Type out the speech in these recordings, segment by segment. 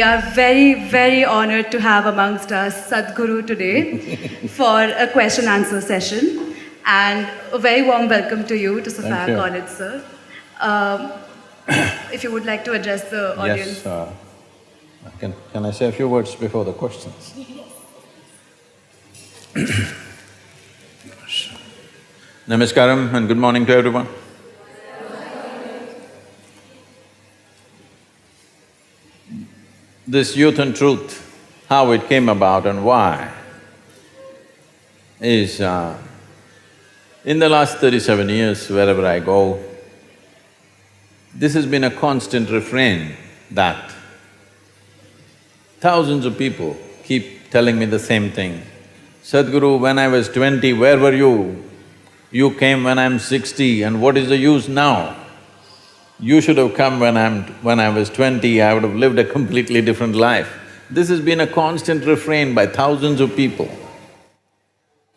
are very, very honored to have amongst us Sadhguru today for a question-answer session. And a very warm welcome to you, to Sophia College, sir. If you would like to address the audience. Yes, can I say a few words before the questions? Namaskaram and good morning to everyone. This youth and truth, how it came about and why, is in the last 37 years, wherever I go, this has been a constant refrain that thousands of people keep telling me the same thing. Sadhguru, when I was 20, where were you? You came when I'm 60 and what is the use now? You should have come when I was 20, I would have lived a completely different life. This has been a constant refrain by thousands of people.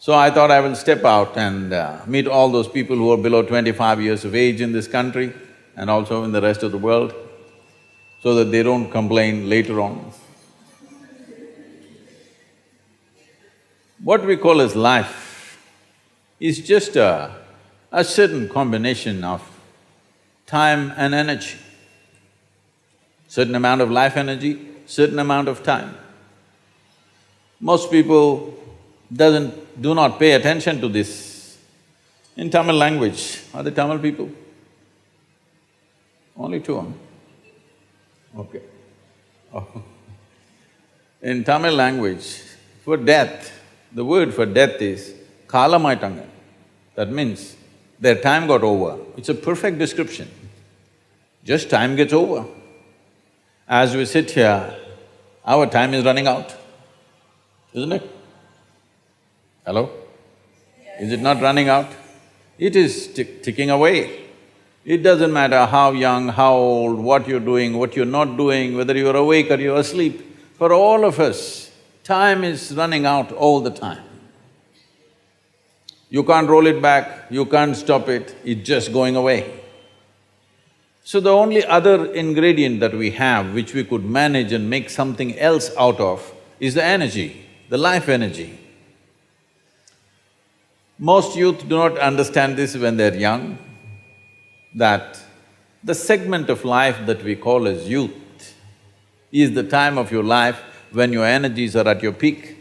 So I thought I will step out and meet all those people who are below 25 years of age in this country and also in the rest of the world, so that they don't complain later on. What we call as life is just a certain combination of time and energy. Certain amount of life energy, certain amount of time. Most people do not pay attention to this. In Tamil language, are they Tamil people? Only two, huh? Okay. Oh. In Tamil language, for death, the word for death is kalamaittanga. That means their time got over. It's a perfect description. Just time gets over. As we sit here, our time is running out, isn't it? Hello? Is it not running out? It is ticking away. It doesn't matter how young, how old, what you're doing, what you're not doing, whether you're awake or you're asleep. For all of us, time is running out all the time. You can't roll it back, you can't stop it, it's just going away. So the only other ingredient that we have, which we could manage and make something else out of, is the energy, the life energy. Most youth do not understand this when they're young, that the segment of life that we call as youth is the time of your life when your energies are at your peak.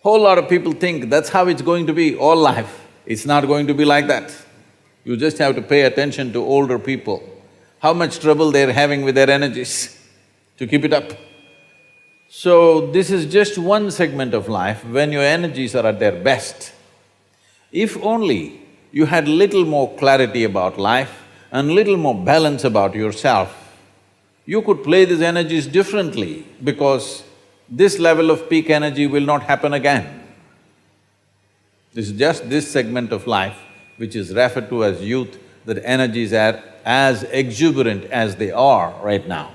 Whole lot of people think that's how it's going to be all life. It's not going to be like that. You just have to pay attention to older people, how much trouble they're having with their energies to keep it up. So, this is just one segment of life when your energies are at their best. If only you had little more clarity about life and little more balance about yourself, you could play these energies differently because this level of peak energy will not happen again. This is just this segment of life which is referred to as youth, that energies are as exuberant as they are right now.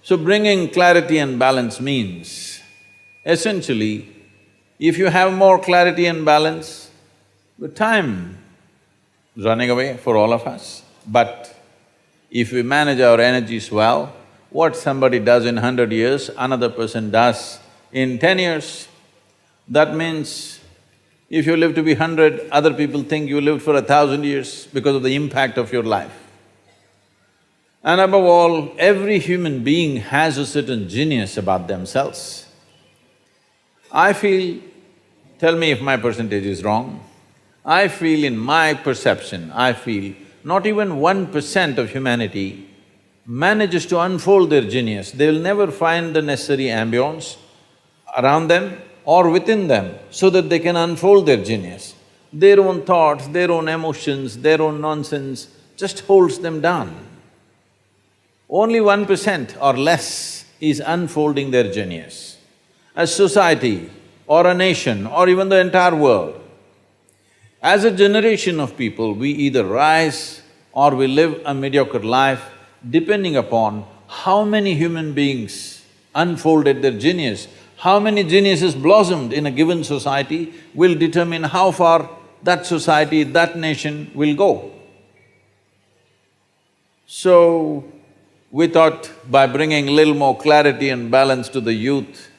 So bringing clarity and balance means, essentially, if you have more clarity and balance, the time is running away for all of us. But if we manage our energies well, what somebody does in 100 years, another person does in 10 years. That means if you live to be 100, other people think you lived for 1,000 years because of the impact of your life. And above all, every human being has a certain genius about themselves. I feel, tell me if my percentage is wrong, I feel in my perception, I feel not even 1% of humanity manages to unfold their genius. They will never find the necessary ambience around them or within them so that they can unfold their genius. Their own thoughts, their own emotions, their own nonsense just holds them down. Only 1% or less is unfolding their genius. A society or a nation or even the entire world, as a generation of people, we either rise or we live a mediocre life depending upon how many human beings unfolded their genius. How many geniuses blossomed in a given society will determine how far that society, that nation will go. So, we thought by bringing a little more clarity and balance to the youth,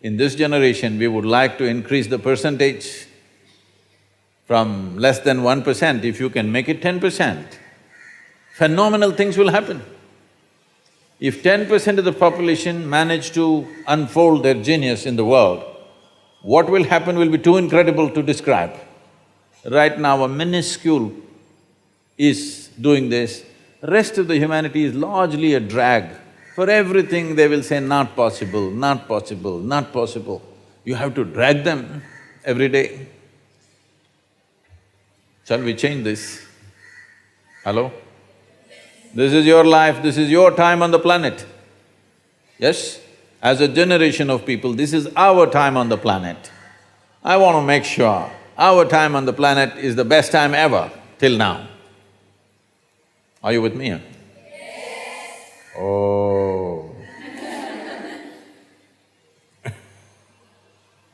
in this generation, we would like to increase the percentage from less than 1%, if you can make it 10%, phenomenal things will happen. If 10% of the population manage to unfold their genius in the world, what will happen will be too incredible to describe. Right now, a minuscule is doing this, rest of the humanity is largely a drag. For everything they will say, not possible, not possible, not possible. You have to drag them every day. Shall we change this? Hello? This is your life, this is your time on the planet. Yes? As a generation of people, this is our time on the planet. I want to make sure our time on the planet is the best time ever till now. Are you with me? Yes. Oh.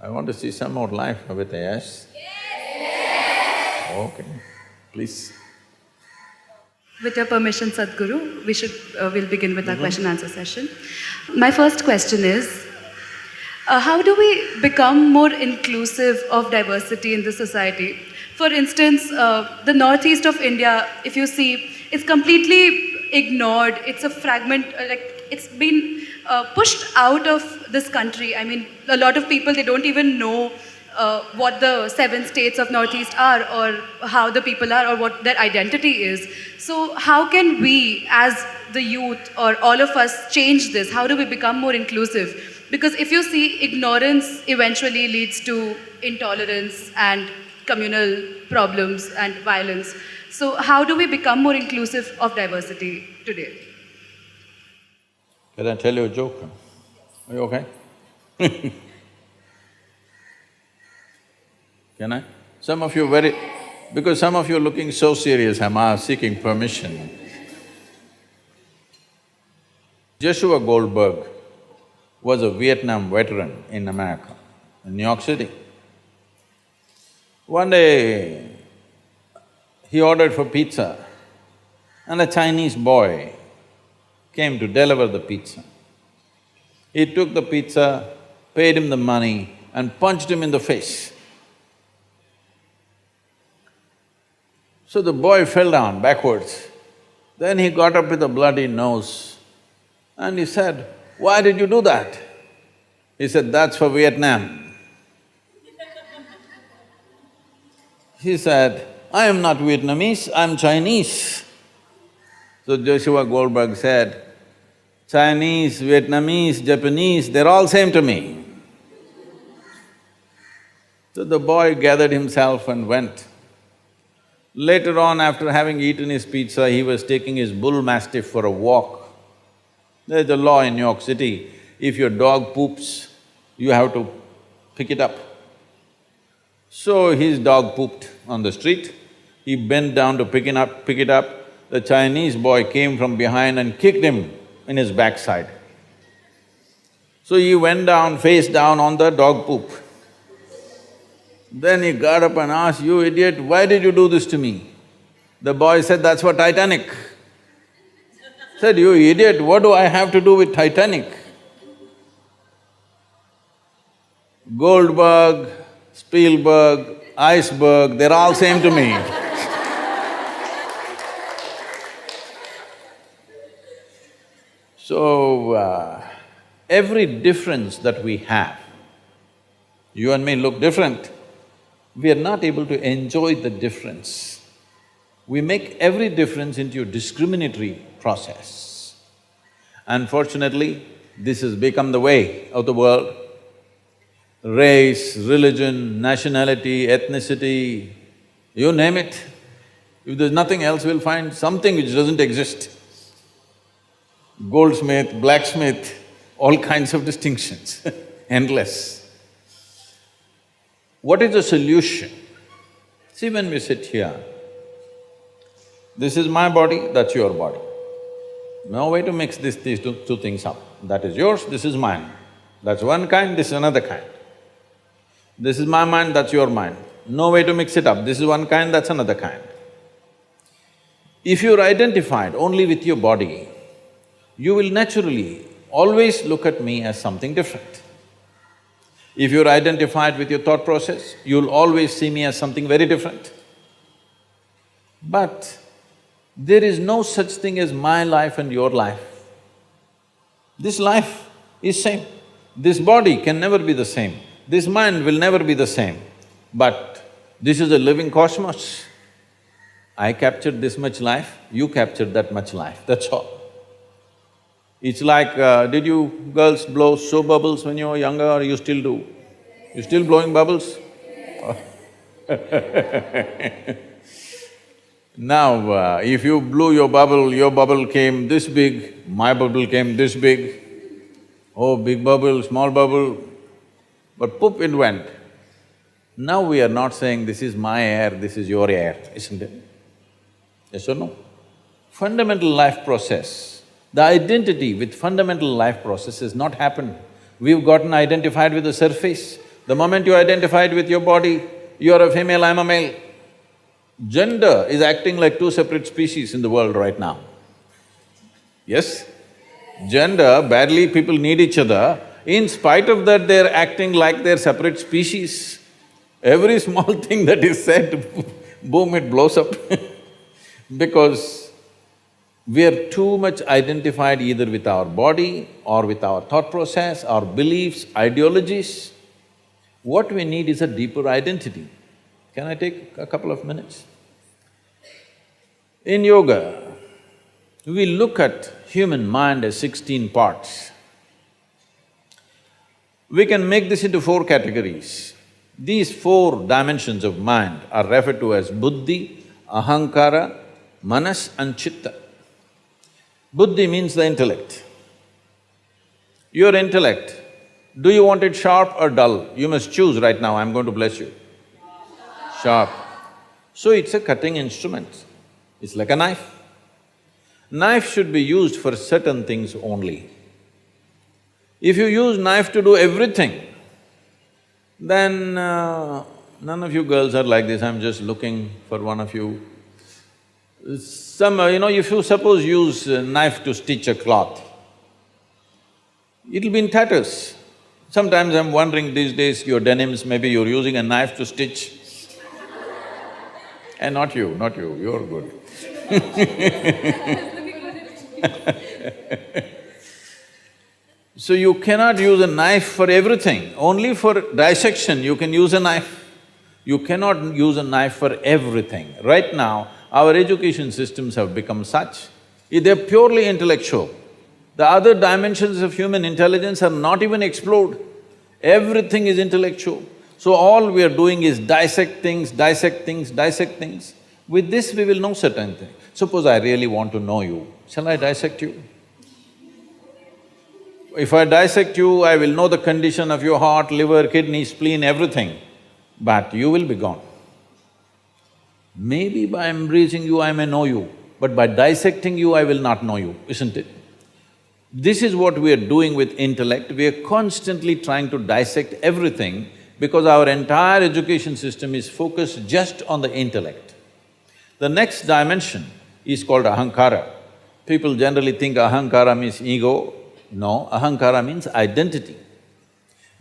I want to see some more life with a yes? Yes. Okay, please. With your permission, Sadhguru, we'll begin with our question-answer session. My first question is, how do we become more inclusive of diversity in the society? For instance, the northeast of India, if you see, it's completely ignored. It's a fragment, it's been pushed out of this country. I mean, a lot of people, they don't even know what the 7 states of Northeast are, or how the people are, or what their identity is. So how can we, as the youth, or all of us, change this? How do we become more inclusive? Because if you see, ignorance eventually leads to intolerance and communal problems and violence. So how do we become more inclusive of diversity today? Can I tell you a joke? Are you okay? Can I? Some of you because some of you are looking so serious, I'm seeking permission. Joshua Goldberg was a Vietnam veteran in America, in New York City. One day, he ordered for pizza and a Chinese boy came to deliver the pizza. He took the pizza, paid him the money and punched him in the face. So the boy fell down backwards. Then he got up with a bloody nose and he said, "Why did you do that?" He said, "That's for Vietnam." He said, "I am not Vietnamese, I'm Chinese." So Joshua Goldberg said, "Chinese, Vietnamese, Japanese, they're all same to me." So the boy gathered himself and went. Later on, after having eaten his pizza, he was taking his bull mastiff for a walk. There's a law in New York City, if your dog poops, you have to pick it up. So his dog pooped on the street, he bent down to pick it up. The Chinese boy came from behind and kicked him in his backside. So he went down, face down on the dog poop. Then he got up and asked, "You idiot, why did you do this to me?" The boy said, "That's for Titanic." Said, "You idiot, what do I have to do with Titanic?" Goldberg, Spielberg, iceberg, they're all same to me. So, every difference that we have, you and me look different, we are not able to enjoy the difference. We make every difference into a discriminatory process. Unfortunately, this has become the way of the world. Race, religion, nationality, ethnicity, you name it. If there's nothing else, we'll find something which doesn't exist. Goldsmith, blacksmith, all kinds of distinctions, endless. What is the solution? See, when we sit here, this is my body, that's your body. No way to mix these two things up. That is yours, this is mine. That's one kind, this is another kind. This is my mind, that's your mind. No way to mix it up. This is one kind, that's another kind. If you're identified only with your body, you will naturally always look at me as something different. If you're identified with your thought process, you'll always see me as something very different. But there is no such thing as my life and your life. This life is same. This body can never be the same. This mind will never be the same. But this is a living cosmos. I captured this much life, you captured that much life, that's all. It's like, did you girls blow soap bubbles when you were younger or you still do? You still blowing bubbles? Now, if you blew your bubble came this big, my bubble came this big. Oh, big bubble, small bubble, but poof, it went. Now we are not saying this is my air, this is your air, isn't it? Yes or no? Fundamental life process, the identity with fundamental life process has not happened. We've gotten identified with the surface. The moment you identified with your body, you're a female, I'm a male. Gender is acting like two separate species in the world right now. Yes? Gender, badly people need each other. In spite of that, they're acting like they're separate species. Every small thing that is said, boom, it blows up because we are too much identified either with our body or with our thought process, our beliefs, ideologies. What we need is a deeper identity. Can I take a couple of minutes? In yoga, we look at human mind as 16 parts. We can make this into 4 categories. These 4 dimensions of mind are referred to as buddhi, ahankara, manas and chitta. Buddhi means the intellect. Your intellect, do you want it sharp or dull? You must choose right now, I'm going to bless you. Sharp. So it's a cutting instrument, it's like a knife. Knife should be used for certain things only. If you use knife to do everything, then none of you girls are like this, I'm just looking for one of you. If you suppose use a knife to stitch a cloth, it'll be in tatters. Sometimes I'm wondering these days, your denims, maybe you're using a knife to stitch. And not you, you're good. So you cannot use a knife for everything, only for dissection you can use a knife. You cannot use a knife for everything. Right now, our education systems have become such, they're purely intellectual. The other dimensions of human intelligence are not even explored. Everything is intellectual. So all we are doing is dissect things, dissect things, dissect things. With this we will know certain things. Suppose I really want to know you, shall I dissect you? If I dissect you, I will know the condition of your heart, liver, kidney, spleen, everything, but you will be gone. Maybe by embracing you, I may know you, but by dissecting you, I will not know you, isn't it? This is what we are doing with intellect, we are constantly trying to dissect everything because our entire education system is focused just on the intellect. The next dimension is called ahankara. People generally think ahankara means ego. No, ahankara means identity.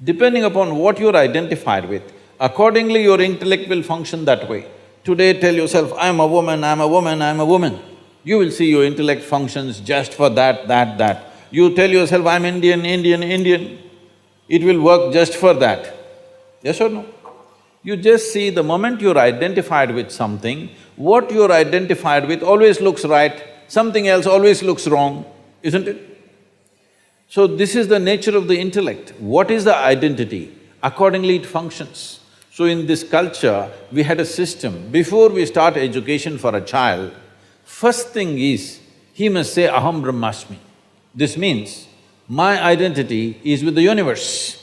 Depending upon what you're identified with, accordingly your intellect will function that way. Today tell yourself, I'm a woman, I'm a woman, I'm a woman. You will see your intellect functions just for that. You tell yourself, I'm Indian, Indian, it will work just for that. Yes or no? You just see the moment you're identified with something, what you're identified with always looks right, something else always looks wrong, isn't it? So this is the nature of the intellect. What is the identity? Accordingly it functions. So in this culture, we had a system, before we start education for a child, first thing is, he must say, aham brahmasmi. This means, my identity is with the universe.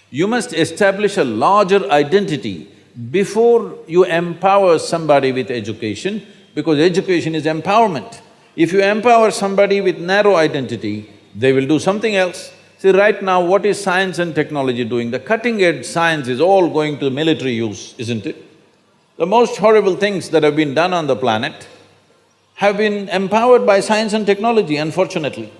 You must establish a larger identity before you empower somebody with education, because education is empowerment. If you empower somebody with narrow identity, they will do something else. See, right now what is science and technology doing? The cutting-edge science is all going to military use, isn't it? The most horrible things that have been done on the planet, have been empowered by science and technology, unfortunately.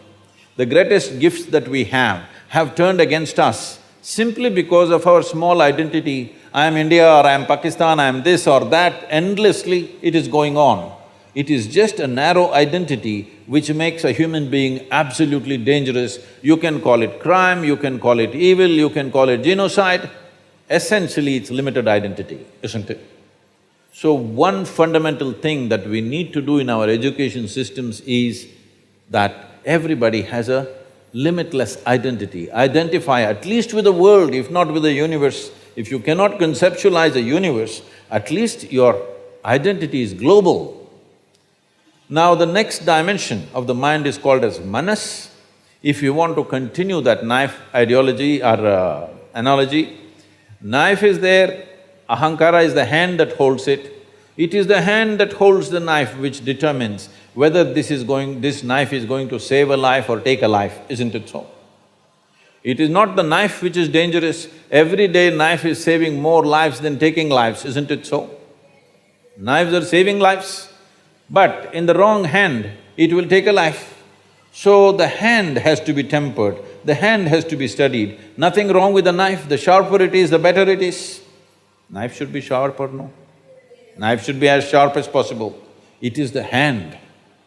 The greatest gifts that we have turned against us simply because of our small identity. I am India or I am Pakistan, I am this or that, endlessly it is going on. It is just a narrow identity which makes a human being absolutely dangerous. You can call it crime, you can call it evil, you can call it genocide. Essentially, it's limited identity, isn't it? So one fundamental thing that we need to do in our education systems is that everybody has a limitless identity. Identify at least with the world, if not with the universe. If you cannot conceptualize a universe, at least your identity is global. Now the next dimension of the mind is called as manas. If you want to continue that knife ideology or analogy, knife is there, ahankara is the hand that holds it. It is the hand that holds the knife which determines whether this knife is going to save a life or take a life, isn't it so? It is not the knife which is dangerous. Every day knife is saving more lives than taking lives, isn't it so? Knives are saving lives, but in the wrong hand, it will take a life. So the hand has to be tempered, the hand has to be studied. Nothing wrong with the knife, the sharper it is, the better it is. Knife should be sharper, no? Knife should be as sharp as possible. It is the hand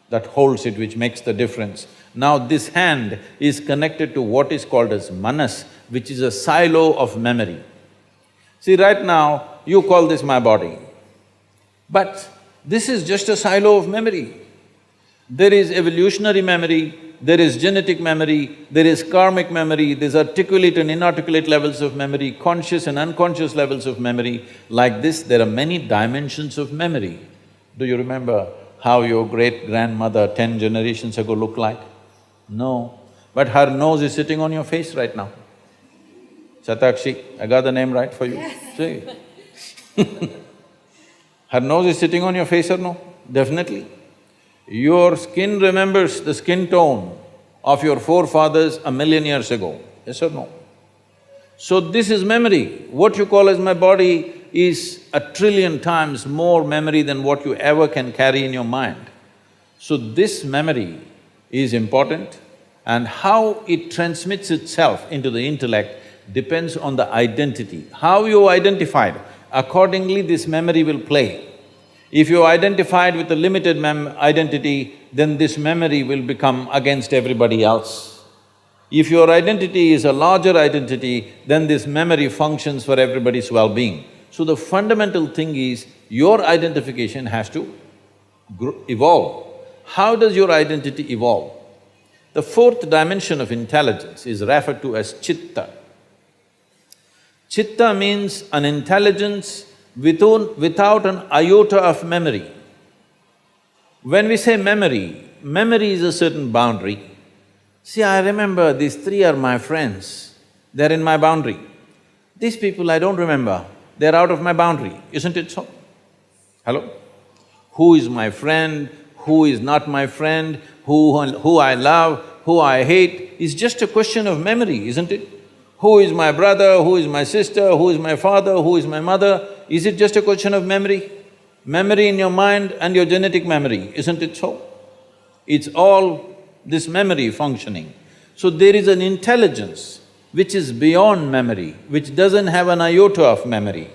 that holds it which makes the difference. Now this hand is connected to what is called as manas, which is a silo of memory. See, right now, you call this my body, but this is just a silo of memory. There is evolutionary memory, there is genetic memory, there is karmic memory, there's articulate and inarticulate levels of memory, conscious and unconscious levels of memory. Like this, there are many dimensions of memory. Do you remember how your great-grandmother 10 generations ago looked like? No, but her nose is sitting on your face right now. Satakshi, I got the name right for you? Yes. See? Her nose is sitting on your face or no? Definitely. Your skin remembers the skin tone of your forefathers 1,000,000 years ago, yes or no? So this is memory. What you call as my body is 1,000,000,000,000 times more memory than what you ever can carry in your mind. So this memory is important, and how it transmits itself into the intellect depends on the identity. How you identified, accordingly this memory will play. If you identified with a limited identity, then this memory will become against everybody else. If your identity is a larger identity, then this memory functions for everybody's well-being. So the fundamental thing is, your identification has to evolve. How does your identity evolve? The fourth dimension of intelligence is referred to as chitta. Chitta means an intelligence without an iota of memory. When we say memory, memory is a certain boundary. See, I remember these three are my friends, they're in my boundary. These people I don't remember, they're out of my boundary, isn't it so? Hello? Who is my friend, who is not my friend, who I love, who I hate, is just a question of memory, isn't it? Who is my brother, who is my sister, who is my father, who is my mother, is it just a question of memory? Memory in your mind and your genetic memory, isn't it so? It's all this memory functioning. So there is an intelligence which is beyond memory, which doesn't have an iota of memory.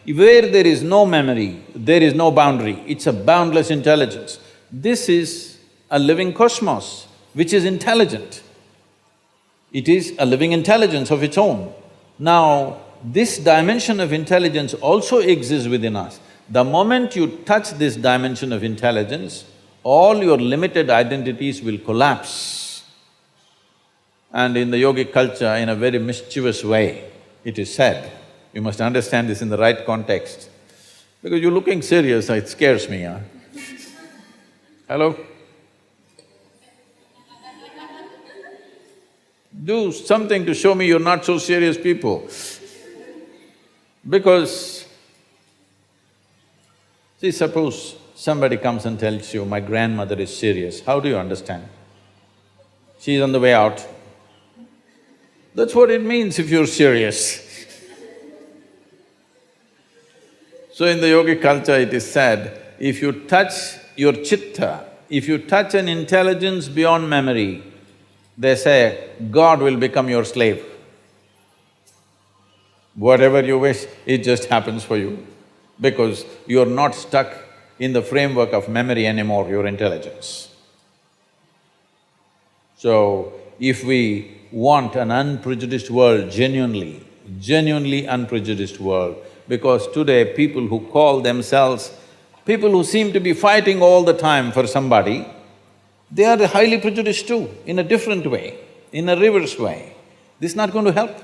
Where there is no memory, there is no boundary, it's a boundless intelligence. This is a living cosmos which is intelligent. It is a living intelligence of its own. Now, this dimension of intelligence also exists within us. The moment you touch this dimension of intelligence, all your limited identities will collapse. And in the yogic culture, in a very mischievous way, it is said, you must understand this in the right context, because you're looking serious, it scares me, huh? Hello? Do something to show me you're not so serious people. Because, see, suppose somebody comes and tells you, my grandmother is serious, how do you understand? She's on the way out. That's what it means if you're serious. So in the yogic culture it is said, if you touch your chitta, if you touch an intelligence beyond memory, they say, God will become your slave. Whatever you wish, it just happens for you, because you're not stuck in the framework of memory anymore, your intelligence. So, if we want an unprejudiced world, genuinely unprejudiced world, because today people who call themselves, people who seem to be fighting all the time for somebody, they are highly prejudiced too, in a different way, in a reverse way. This is not going to help.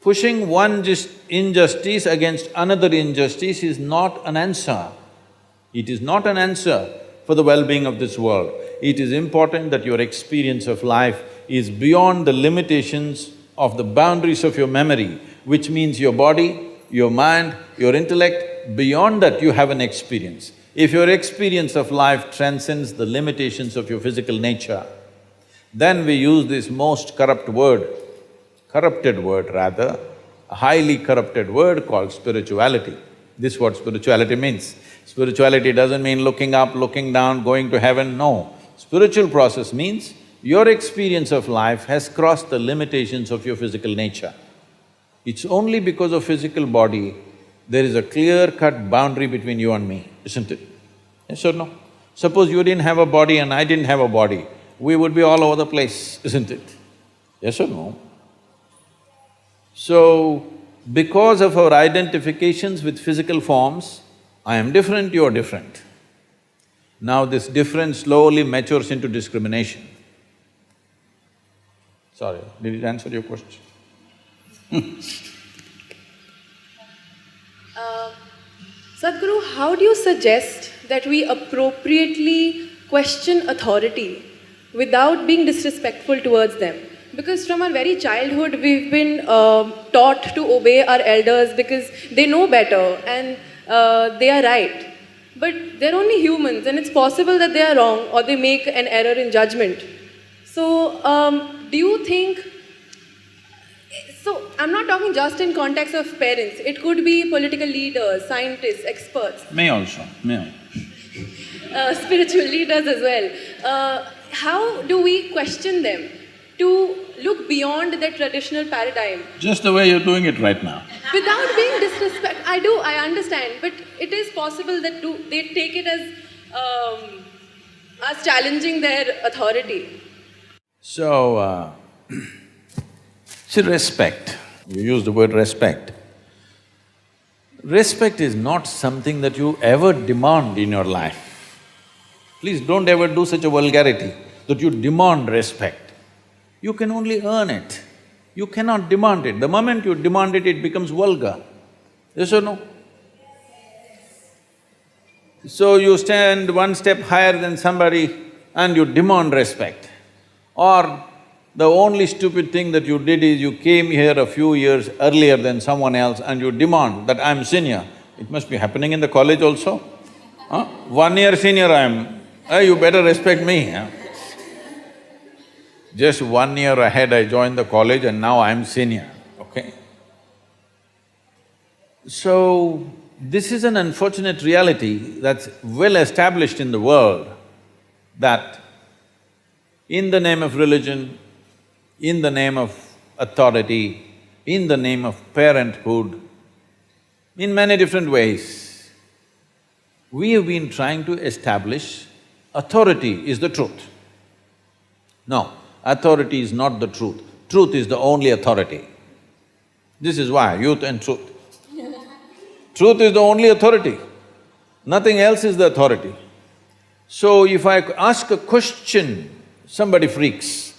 Pushing one injustice against another injustice is not an answer. It is not an answer for the well-being of this world. It is important that your experience of life is beyond the limitations of the boundaries of your memory, which means your body, your mind, your intellect. Beyond that, you have an experience. If your experience of life transcends the limitations of your physical nature, then we use this most corrupted word rather, a highly corrupted word called spirituality. This is what spirituality means. Spirituality doesn't mean looking up, looking down, going to heaven, no. Spiritual process means your experience of life has crossed the limitations of your physical nature. It's only because of physical body there is a clear-cut boundary between you and me, isn't it? Yes or no? Suppose you didn't have a body and I didn't have a body, we would be all over the place, isn't it? Yes or no? So, because of our identifications with physical forms, I am different, you're different. Now this difference slowly matures into discrimination. Sorry, did it answer your question? Sadhguru, how do you suggest that we appropriately question authority without being disrespectful towards them? Because from our very childhood, we've been taught to obey our elders because they know better and they are right. But they're only humans and it's possible that they are wrong or they make an error in judgment. So, do you think… So, I'm not talking just in context of parents. It could be political leaders, scientists, experts. Me also. Spiritual leaders as well. How do we question them to look beyond their traditional paradigm? Just the way you're doing it right now. Without being disrespectful. I understand, but it is possible that they take it as challenging their authority. So, see, respect, you use the word respect. Respect is not something that you ever demand in your life. Please don't ever do such a vulgarity that you demand respect. You can only earn it. You cannot demand it. The moment you demand it, it becomes vulgar. Yes or no? So you stand one step higher than somebody and you demand respect. Or the only stupid thing that you did is you came here a few years earlier than someone else and you demand that I'm senior. It must be happening in the college also. 1 year senior I am, you better respect me. Just 1 year ahead I joined the college and now I'm senior, okay? So, this is an unfortunate reality that's well established in the world, that in the name of religion, in the name of authority, in the name of parenthood, in many different ways, we have been trying to establish authority is the truth. No, authority is not the truth. Truth is the only authority. This is why, youth and truth. Truth is the only authority. Nothing else is the authority. So if I ask a question, somebody freaks.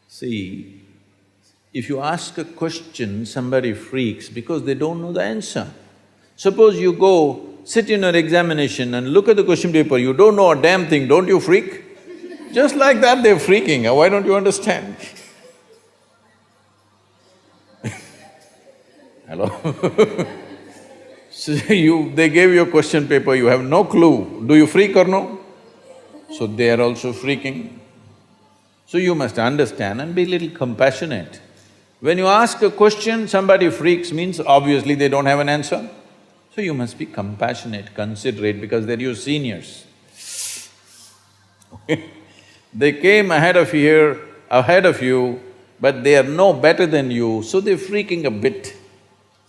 See, if you ask a question, somebody freaks because they don't know the answer. Suppose you go, sit in your examination and look at the question paper, you don't know a damn thing, don't you freak? Just like that they're freaking, why don't you understand? Hello? So they gave you a question paper, you have no clue, do you freak or no? So they are also freaking. So you must understand and be a little compassionate. When you ask a question, somebody freaks means obviously they don't have an answer. So you must be compassionate, considerate because they're your seniors. They came ahead of you, but they are no better than you, so they're freaking a bit.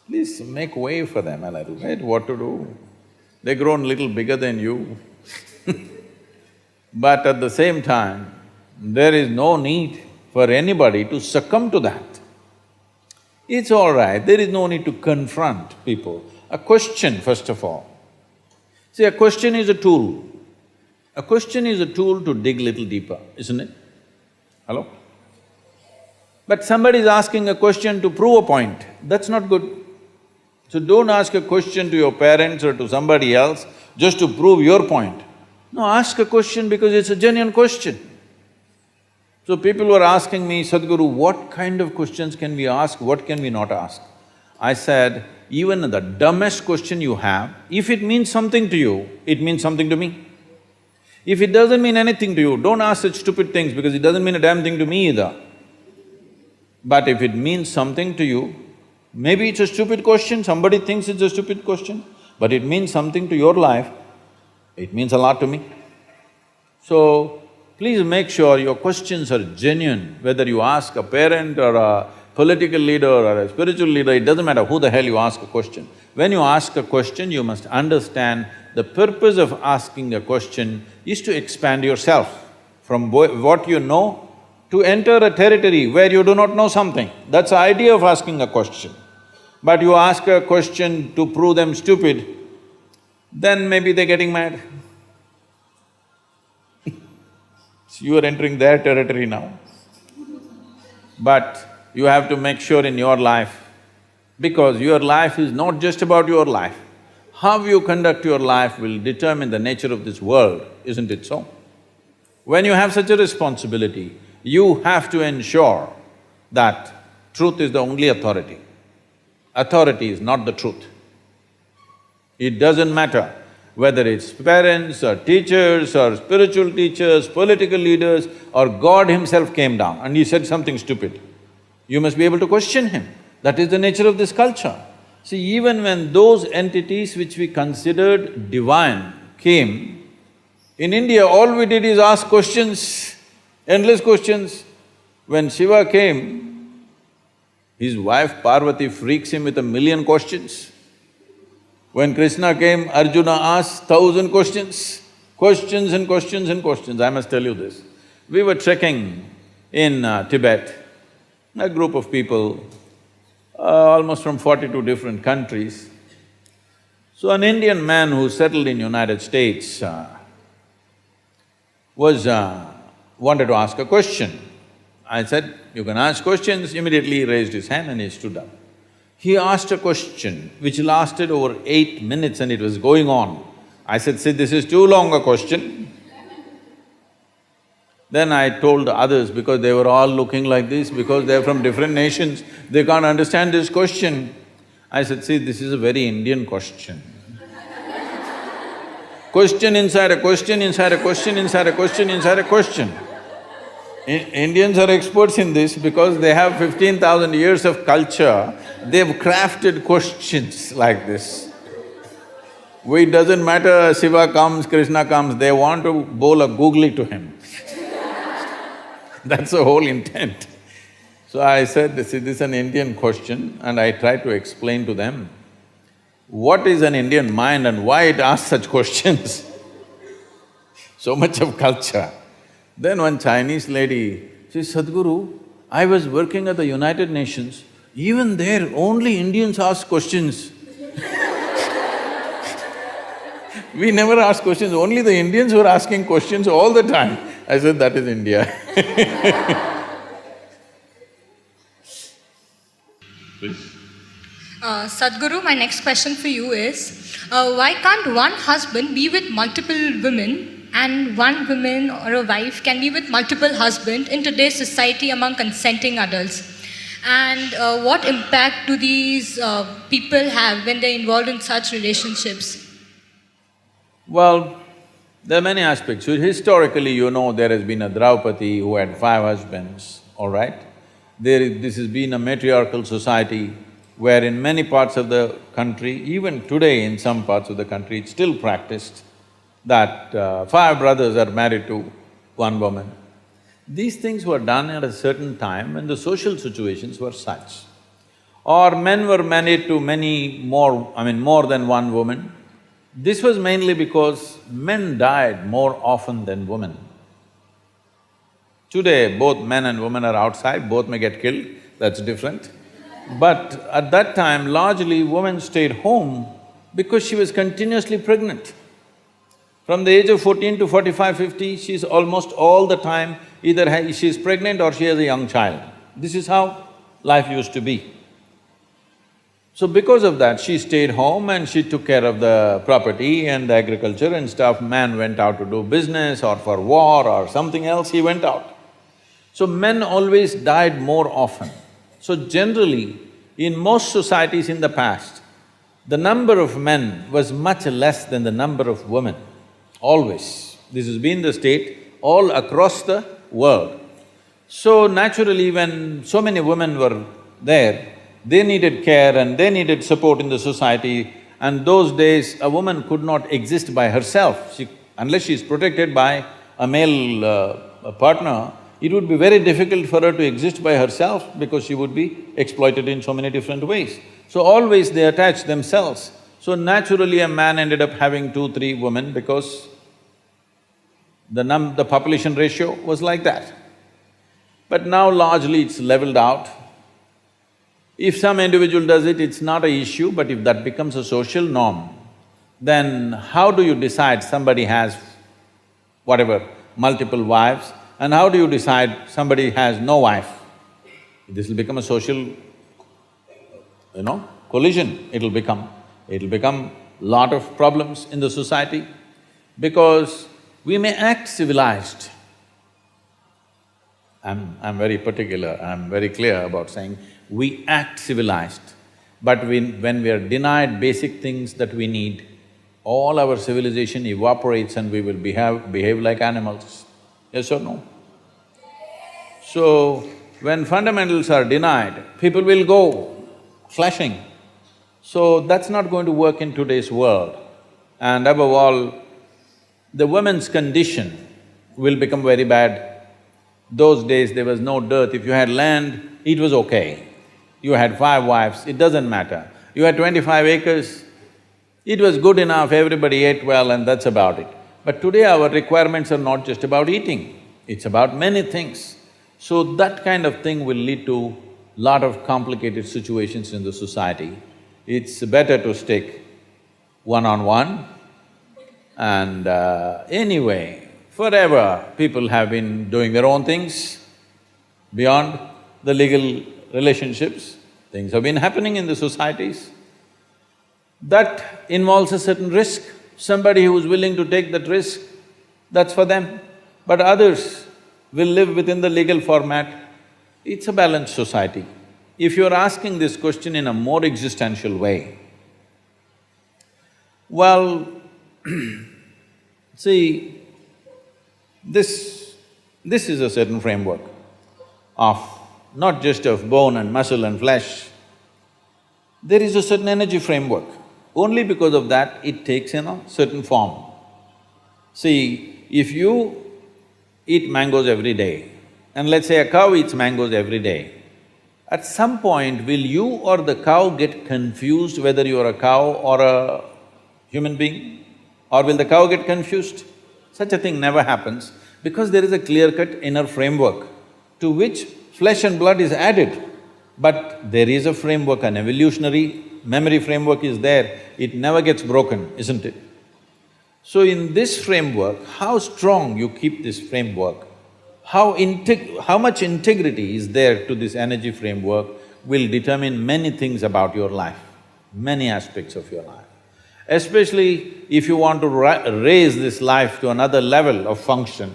Please make way for them a little bit, what to do? They've grown little bigger than you. But at the same time, there is no need for anybody to succumb to that. It's all right, there is no need to confront people. A question, first of all. See, a question is a tool. A question is a tool to dig little deeper, isn't it? Hello? But somebody is asking a question to prove a point, that's not good. So don't ask a question to your parents or to somebody else just to prove your point. No, ask a question because it's a genuine question. So people were asking me, Sadhguru, what kind of questions can we ask, what can we not ask? I said, even the dumbest question you have, if it means something to you, it means something to me. If it doesn't mean anything to you, don't ask such stupid things because it doesn't mean a damn thing to me either. But if it means something to you, maybe it's a stupid question, somebody thinks it's a stupid question, but it means something to your life, it means a lot to me. So, please make sure your questions are genuine, whether you ask a parent or a political leader or a spiritual leader, it doesn't matter who the hell you ask a question. When you ask a question, you must understand the purpose of asking a question is to expand yourself from what you know to enter a territory where you do not know something. That's the idea of asking a question. But you ask a question to prove them stupid, then maybe they're getting mad. So you are entering their territory now. But you have to make sure in your life, because your life is not just about your life. How you conduct your life will determine the nature of this world, isn't it so? When you have such a responsibility, you have to ensure that truth is the only authority. Authority is not the truth. It doesn't matter whether it's parents or teachers or spiritual teachers, political leaders, or God himself came down and he said something stupid. You must be able to question him. That is the nature of this culture. See, even when those entities which we considered divine came, in India all we did is ask questions, endless questions. When Shiva came, his wife Parvati freaks him with 1,000,000 questions. When Krishna came, Arjuna asked 1,000 questions, questions and questions and questions. I must tell you this. We were trekking in Tibet, a group of people, almost from 42 different countries. So an Indian man who settled in United States wanted to ask a question. I said, you can ask questions, immediately he raised his hand and he stood up. He asked a question which lasted over 8 minutes and it was going on. I said, see, this is too long a question. Then I told the others, because they were all looking like this, because they're from different nations, they can't understand this question. I said, see, this is a very Indian question. Question inside a question, inside a question, inside a question, inside a question. Indians are experts in this because they have 15,000 years of culture, they've crafted questions like this. It doesn't matter Shiva comes, Krishna comes, they want to bowl a googly to him. That's the whole intent. So I said, see, this is an Indian question, and I tried to explain to them what is an Indian mind and why it asks such questions. So much of culture. Then one Chinese lady says, Sadhguru, I was working at the United Nations, even there only Indians ask questions. We never ask questions, only the Indians were asking questions all the time. I said, that is India. Please. Sadhguru, my next question for you is, why can't one husband be with multiple women and one woman or a wife can be with multiple husbands in today's society among consenting adults? And what impact do these people have when they're involved in such relationships? Well, there are many aspects. So historically, you know, there has been a Draupadi who had 5 husbands, all right? This has been a matriarchal society where in many parts of the country, even today in some parts of the country, it's still practiced that 5 brothers are married to one woman. These things were done at a certain time when the social situations were such. Or men were married to many more, more than one woman. This was mainly because men died more often than women. Today, both men and women are outside, both may get killed, that's different. But at that time, largely women stayed home because she was continuously pregnant. From the age of 14 to 45, 50, she's almost all the time either she's pregnant or she has a young child. This is how life used to be. So because of that, she stayed home and she took care of the property and the agriculture and stuff. Man went out to do business or for war or something else, he went out. So men always died more often. So generally, in most societies in the past, the number of men was much less than the number of women, always. This has been the state all across the world. So naturally, when so many women were there, they needed care and they needed support in the society, and those days a woman could not exist by herself. Unless she is protected by a male partner, it would be very difficult for her to exist by herself because she would be exploited in so many different ways. So always they attached themselves. So naturally a man ended up having 2, 3 women because the population ratio was like that. But now largely it's leveled out. If some individual does it, it's not an issue, but if that becomes a social norm, then how do you decide somebody has whatever, multiple wives, and how do you decide somebody has no wife? This will become a social, collision, it'll become lot of problems in the society because we may act civilized. I'm very particular, I'm very clear about saying we act civilized, but when we are denied basic things that we need, all our civilization evaporates and we will behave like animals. Yes or no? So, when fundamentals are denied, people will go flashing. So that's not going to work in today's world. And above all, the women's condition will become very bad. Those days there was no dearth, if you had land, it was okay. You had 5 wives, it doesn't matter. You had 25 acres, it was good enough, everybody ate well and that's about it. But today our requirements are not just about eating, it's about many things. So that kind of thing will lead to lot of complicated situations in the society. It's better to stick one-on-one and anyway, forever people have been doing their own things beyond the legal relationships. Things have been happening in the societies. That involves a certain risk. Somebody who is willing to take that risk, that's for them. But others will live within the legal format. It's a balanced society. If you're asking this question in a more existential way, well, see, this is a certain framework of not just of bone and muscle and flesh, there is a certain energy framework. Only because of that, it takes in a certain form. See, if you eat mangoes every day, and let's say a cow eats mangoes every day, at some point will you or the cow get confused whether you are a cow or a human being? Or will the cow get confused? Such a thing never happens because there is a clear-cut inner framework to which flesh and blood is added. But there is a framework, an evolutionary memory framework is there, it never gets broken, isn't it? So in this framework, how strong you keep this framework, how much integrity is there to this energy framework will determine many things about your life, many aspects of your life. Especially if you want to raise this life to another level of function,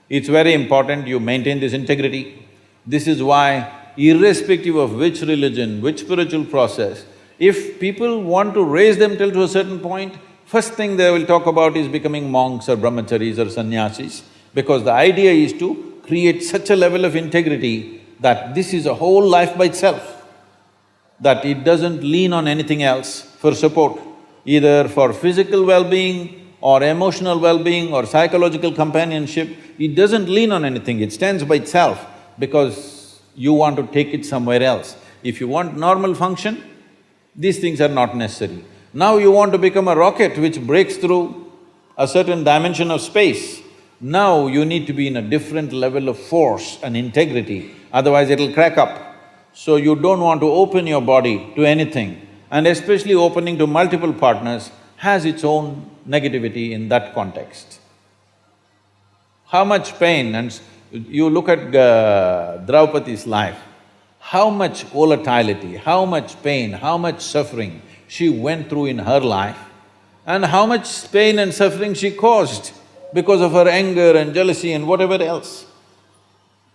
it's very important you maintain this integrity. This is why, irrespective of which religion, which spiritual process, if people want to raise themselves to a certain point, first thing they will talk about is becoming monks or brahmacharis or sannyasis, because the idea is to create such a level of integrity that this is a whole life by itself, that it doesn't lean on anything else for support, either for physical well-being or emotional well-being or psychological companionship, it doesn't lean on anything, it stands by itself because you want to take it somewhere else. If you want normal function, these things are not necessary. Now you want to become a rocket which breaks through a certain dimension of space. Now you need to be in a different level of force and integrity, otherwise it'll crack up. So you don't want to open your body to anything, and especially opening to multiple partners has its own negativity in that context. How much pain, and you look at Draupadi's life, how much volatility, how much pain, how much suffering she went through in her life, and how much pain and suffering she caused because of her anger and jealousy and whatever else.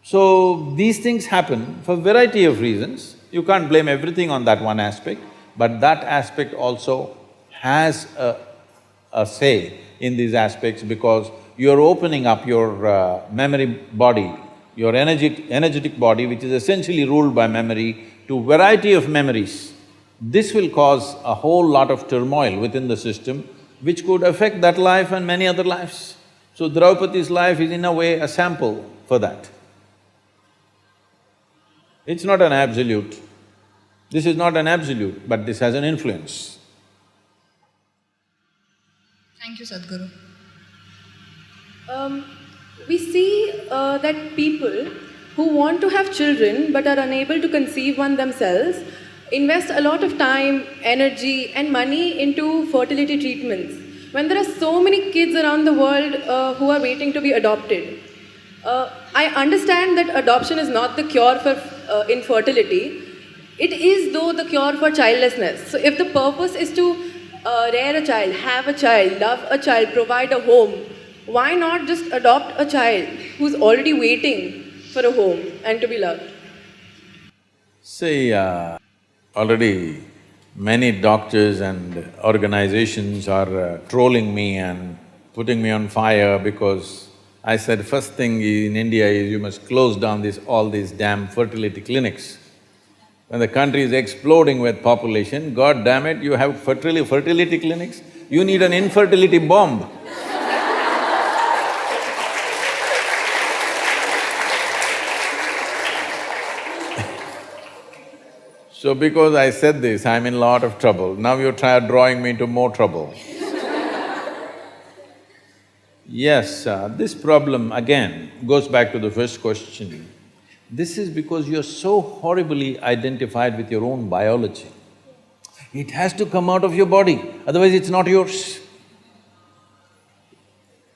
So, these things happen for variety of reasons. You can't blame everything on that one aspect, but that aspect also has a say in these aspects because you're opening up your memory body, your energetic body, which is essentially ruled by memory, to variety of memories. This will cause a whole lot of turmoil within the system, which could affect that life and many other lives. So Draupadi's life is in a way a sample for that. It's not an absolute. This is not an absolute, but this has an influence. Thank you, Sadhguru. We see that people who want to have children but are unable to conceive one themselves invest a lot of time, energy and money into fertility treatments when there are so many kids around the world who are waiting to be adopted. I understand that adoption is not the cure for infertility. It is though the cure for childlessness. So if the purpose is to rear a child, have a child, love a child, provide a home, why not just adopt a child who's already waiting for a home and to be loved? See, already many doctors and organizations are trolling me and putting me on fire because I said first thing in India is you must close down all these damn fertility clinics. When the country is exploding with population, God damn it, you have fertility clinics? You need an infertility bomb. So because I said this, I'm in a lot of trouble. Now you try drawing me into more trouble. Yes, this problem again goes back to the first question. This is because you're so horribly identified with your own biology. It has to come out of your body, otherwise it's not yours.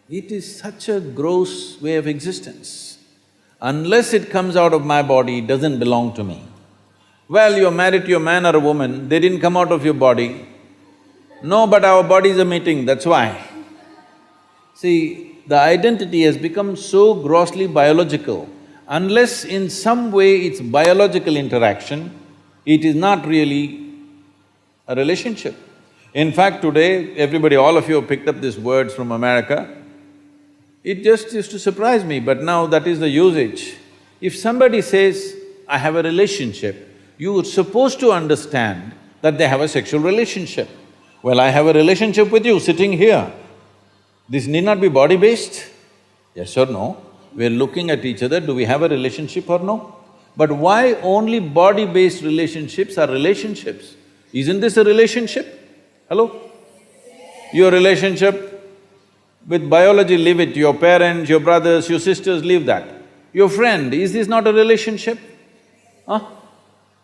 It is such a gross way of existence. Unless it comes out of my body, it doesn't belong to me. Well, you're married to a man or a woman, they didn't come out of your body. No, but our bodies are meeting, that's why. See, the identity has become so grossly biological, unless in some way it's biological interaction, it is not really a relationship. In fact, today, everybody, all of you have picked up these words from America. It just used to surprise me, but now that is the usage. If somebody says, I have a relationship, you are supposed to understand that they have a sexual relationship. Well, I have a relationship with you sitting here. This need not be body-based, yes or no? We're looking at each other, do we have a relationship or no? But why only body-based relationships are relationships? Isn't this a relationship? Hello? Your relationship with biology, leave it, your parents, your brothers, your sisters, leave that. Your friend, is this not a relationship? Huh?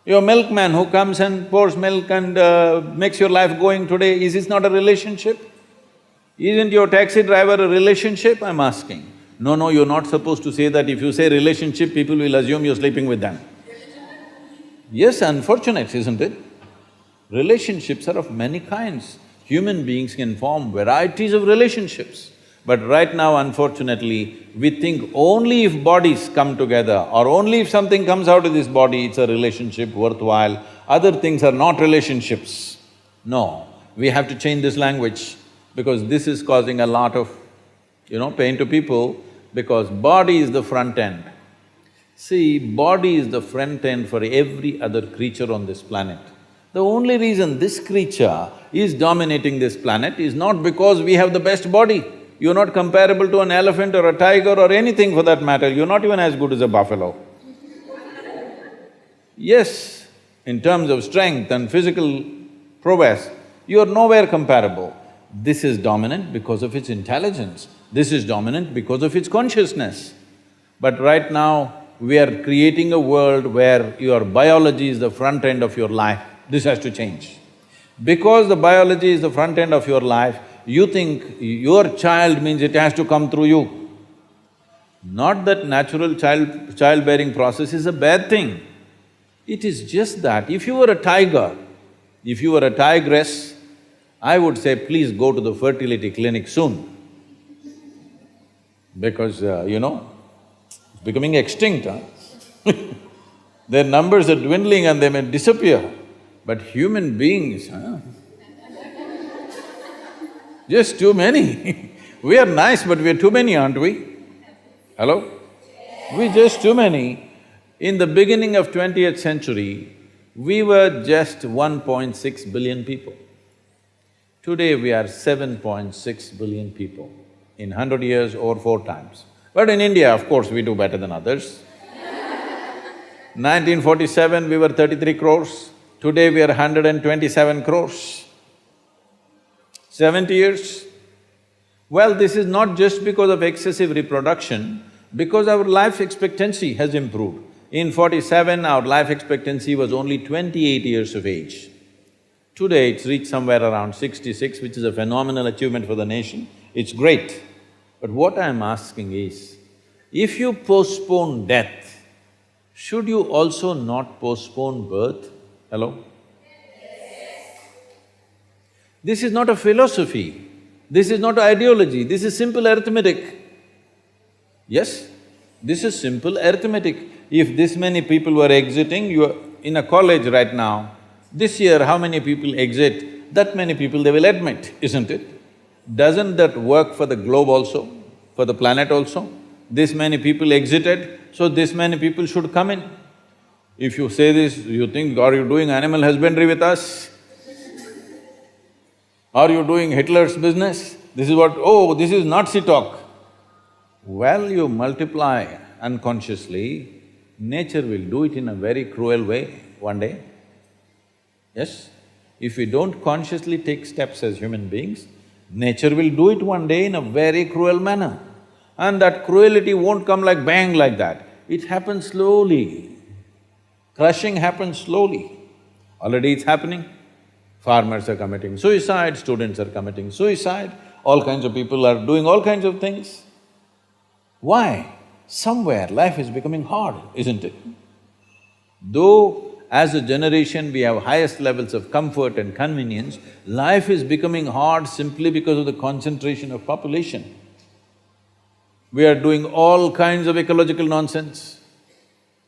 Your milkman who comes and pours milk and makes your life going today, is this not a relationship? Isn't your taxi driver a relationship, I'm asking? No, you're not supposed to say that. If you say relationship, people will assume you're sleeping with them. Yes, unfortunate, isn't it? Relationships are of many kinds. Human beings can form varieties of relationships. But right now, unfortunately, we think only if bodies come together or only if something comes out of this body, it's a relationship worthwhile. Other things are not relationships. No, we have to change this language because this is causing a lot of, pain to people because body is the front end. See, body is the front end for every other creature on this planet. The only reason this creature is dominating this planet is not because we have the best body. You're not comparable to an elephant or a tiger or anything for that matter, you're not even as good as a buffalo. Yes, in terms of strength and physical prowess, you're nowhere comparable. This is dominant because of its intelligence, this is dominant because of its consciousness. But right now, we are creating a world where your biology is the front end of your life. This has to change. Because the biology is the front end of your life, you think your child means it has to come through you. Not that natural childbearing process is a bad thing. It is just that if you were a tiger, if you were a tigress, I would say please go to the fertility clinic soon. Because, it's becoming extinct, huh? Their numbers are dwindling and they may disappear. But human beings, huh? Just too many. We are nice, but we're too many, aren't we? Hello? We're just too many. In the beginning of 20th century, we were just 1.6 billion people. Today we are 7.6 billion people. In 100 years, over 4 times. But in India, of course, we do better than others. 1947, we were 33 crores. Today we are 127 crores. 70 years. Well, this is not just because of excessive reproduction, because our life expectancy has improved. In 47, our life expectancy was only 28 years of age. Today, it's reached somewhere around 66, which is a phenomenal achievement for the nation. It's great. But what I'm asking is, if you postpone death, should you also not postpone birth? Hello? This is not a philosophy, this is not ideology, this is simple arithmetic. Yes, this is simple arithmetic. If this many people were exiting, you are in a college right now, this year how many people exit, that many people they will admit, isn't it? Doesn't that work for the globe also, for the planet also? This many people exited, so this many people should come in. If you say this, you think, are you doing animal husbandry with us? Are you doing Hitler's business? This is what… oh, this is Nazi talk. Well, you multiply unconsciously, nature will do it in a very cruel way one day. Yes? If we don't consciously take steps as human beings, nature will do it one day in a very cruel manner. And that cruelty won't come like bang like that, it happens slowly. Crushing happens slowly. Already it's happening. Farmers are committing suicide, students are committing suicide, all kinds of people are doing all kinds of things. Why? Somewhere life is becoming hard, isn't it? Though as a generation we have highest levels of comfort and convenience, life is becoming hard simply because of the concentration of population. We are doing all kinds of ecological nonsense.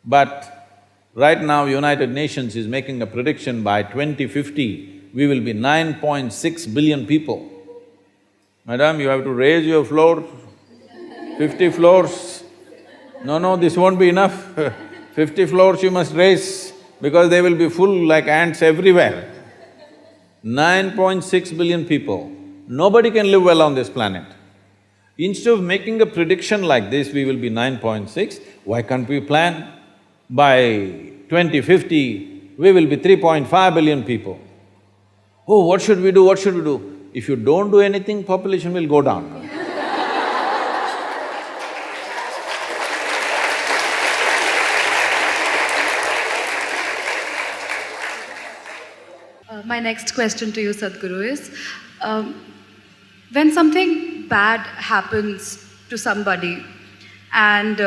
But right now, United Nations is making a prediction by 2050, we will be 9.6 billion people. Madam, you have to raise your floor, 50 floors. No, this won't be enough. 50 floors you must raise because they will be full like ants everywhere. 9.6 billion people, nobody can live well on this planet. Instead of making a prediction like this, we will be 9.6, why can't we plan? By 2050, we will be 3.5 billion people. Oh, what should we do, what should we do? If you don't do anything, population will go down. My next question to you, Sadhguru, is when something bad happens to somebody and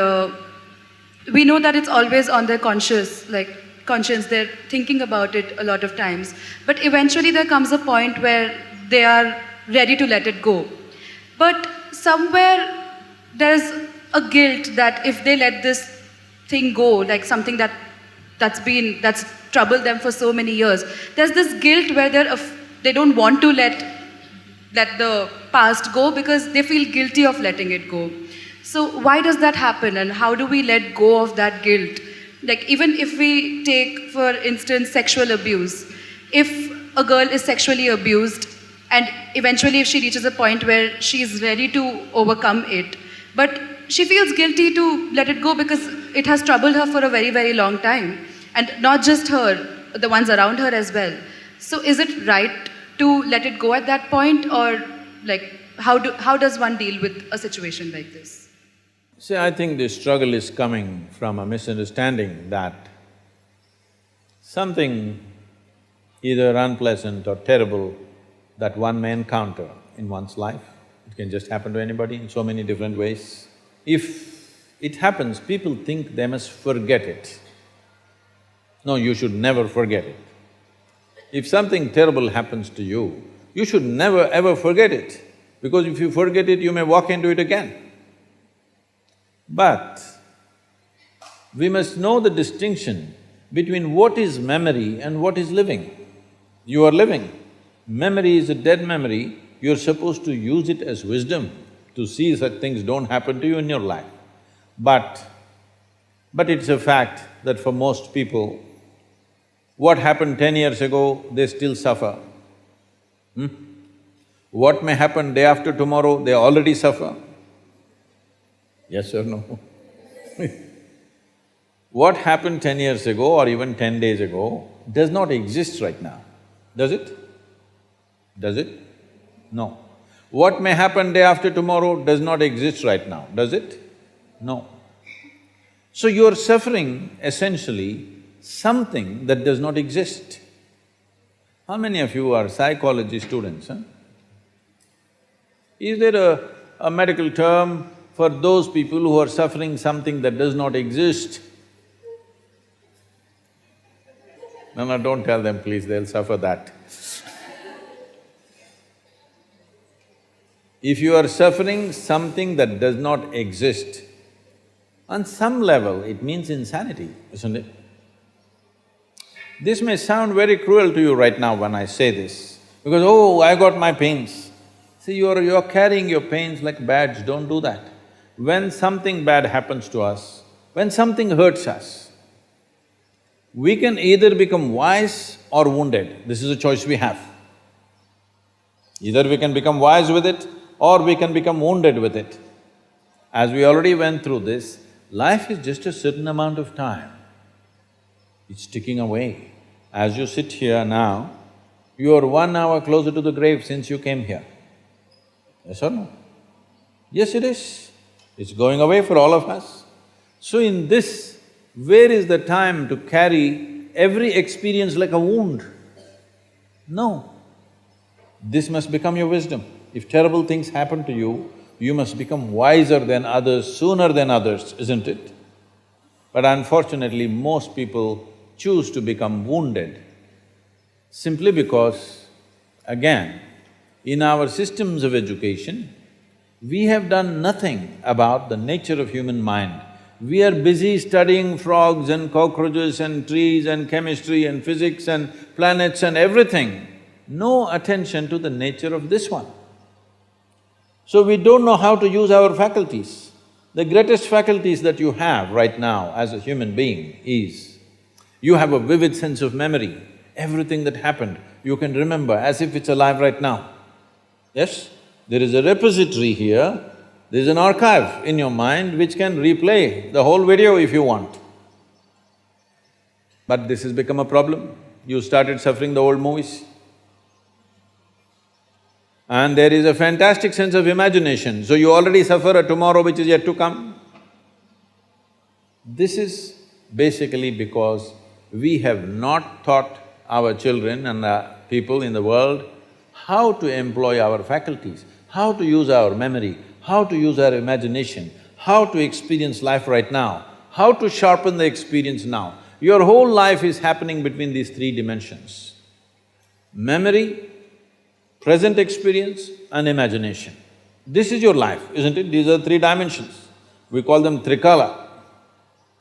we know that it's always on their conscience, they're thinking about it a lot of times, but eventually there comes a point where they are ready to let it go. But somewhere there's a guilt that if they let this thing go, like something that's troubled them for so many years, there's this guilt where they don't want to let the past go because they feel guilty of letting it go. So why does that happen and how do we let go of that guilt? Like even if we take, for instance, sexual abuse, if a girl is sexually abused and eventually if she reaches a point where she is ready to overcome it, but she feels guilty to let it go because it has troubled her for a very, very long time. And not just her, the ones around her as well. So is it right to let it go at that point, or like how does one deal with a situation like this? See, I think the struggle is coming from a misunderstanding that something either unpleasant or terrible that one may encounter in one's life, it can just happen to anybody in so many different ways. If it happens, people think they must forget it. No, you should never forget it. If something terrible happens to you, you should never ever forget it, because if you forget it, you may walk into it again. But we must know the distinction between what is memory and what is living. You are living. Memory is a dead memory, you're supposed to use it as wisdom to see such things don't happen to you in your life. But it's a fact that for most people, what happened 10 years ago, they still suffer. What may happen day after tomorrow, they already suffer. Yes or no? What happened 10 years ago or even 10 days ago does not exist right now, does it? Does it? No. What may happen day after tomorrow does not exist right now, does it? No. So you're suffering essentially something that does not exist. How many of you are psychology students, huh? Is there a medical term for those people who are suffering something that does not exist? No, don't tell them please, they'll suffer that. If you are suffering something that does not exist, on some level it means insanity, isn't it? This may sound very cruel to you right now when I say this, because, oh, I got my pains. See, you're carrying your pains like badge, don't do that. When something bad happens to us, when something hurts us, we can either become wise or wounded. This is a choice we have. Either we can become wise with it or we can become wounded with it. As we already went through this, life is just a certain amount of time. It's ticking away. As you sit here now, you are 1 hour closer to the grave since you came here. Yes or no? Yes, it is. It's going away for all of us. So in this, where is the time to carry every experience like a wound? No. This must become your wisdom. If terrible things happen to you, you must become wiser than others, sooner than others, isn't it? But unfortunately, most people choose to become wounded simply because, again, in our systems of education, we have done nothing about the nature of human mind. We are busy studying frogs and cockroaches and trees and chemistry and physics and planets and everything. No attention to the nature of this one. So we don't know how to use our faculties. The greatest faculties that you have right now as a human being is, you have a vivid sense of memory. Everything that happened, you can remember as if it's alive right now. Yes? There is a repository here, there is an archive in your mind which can replay the whole video if you want. But this has become a problem. You started suffering the old movies. And there is a fantastic sense of imagination, so you already suffer a tomorrow which is yet to come. This is basically because we have not taught our children and people in the world how to employ our faculties, how to use our memory, how to use our imagination, how to experience life right now, how to sharpen the experience now. Your whole life is happening between these three dimensions: memory, present experience and imagination. This is your life, isn't it? These are three dimensions. We call them trikala,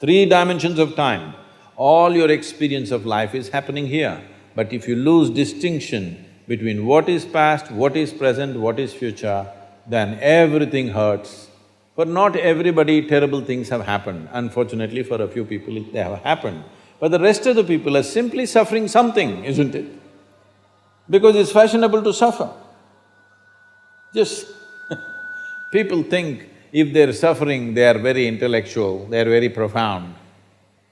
3 dimensions of time. All your experience of life is happening here. But if you lose distinction between what is past, what is present, what is future, then everything hurts. For not everybody terrible things have happened. Unfortunately, for a few people they have happened. But the rest of the people are simply suffering something, isn't it? because it's fashionable to suffer. Just people think if they're suffering, they are very intellectual, they are very profound.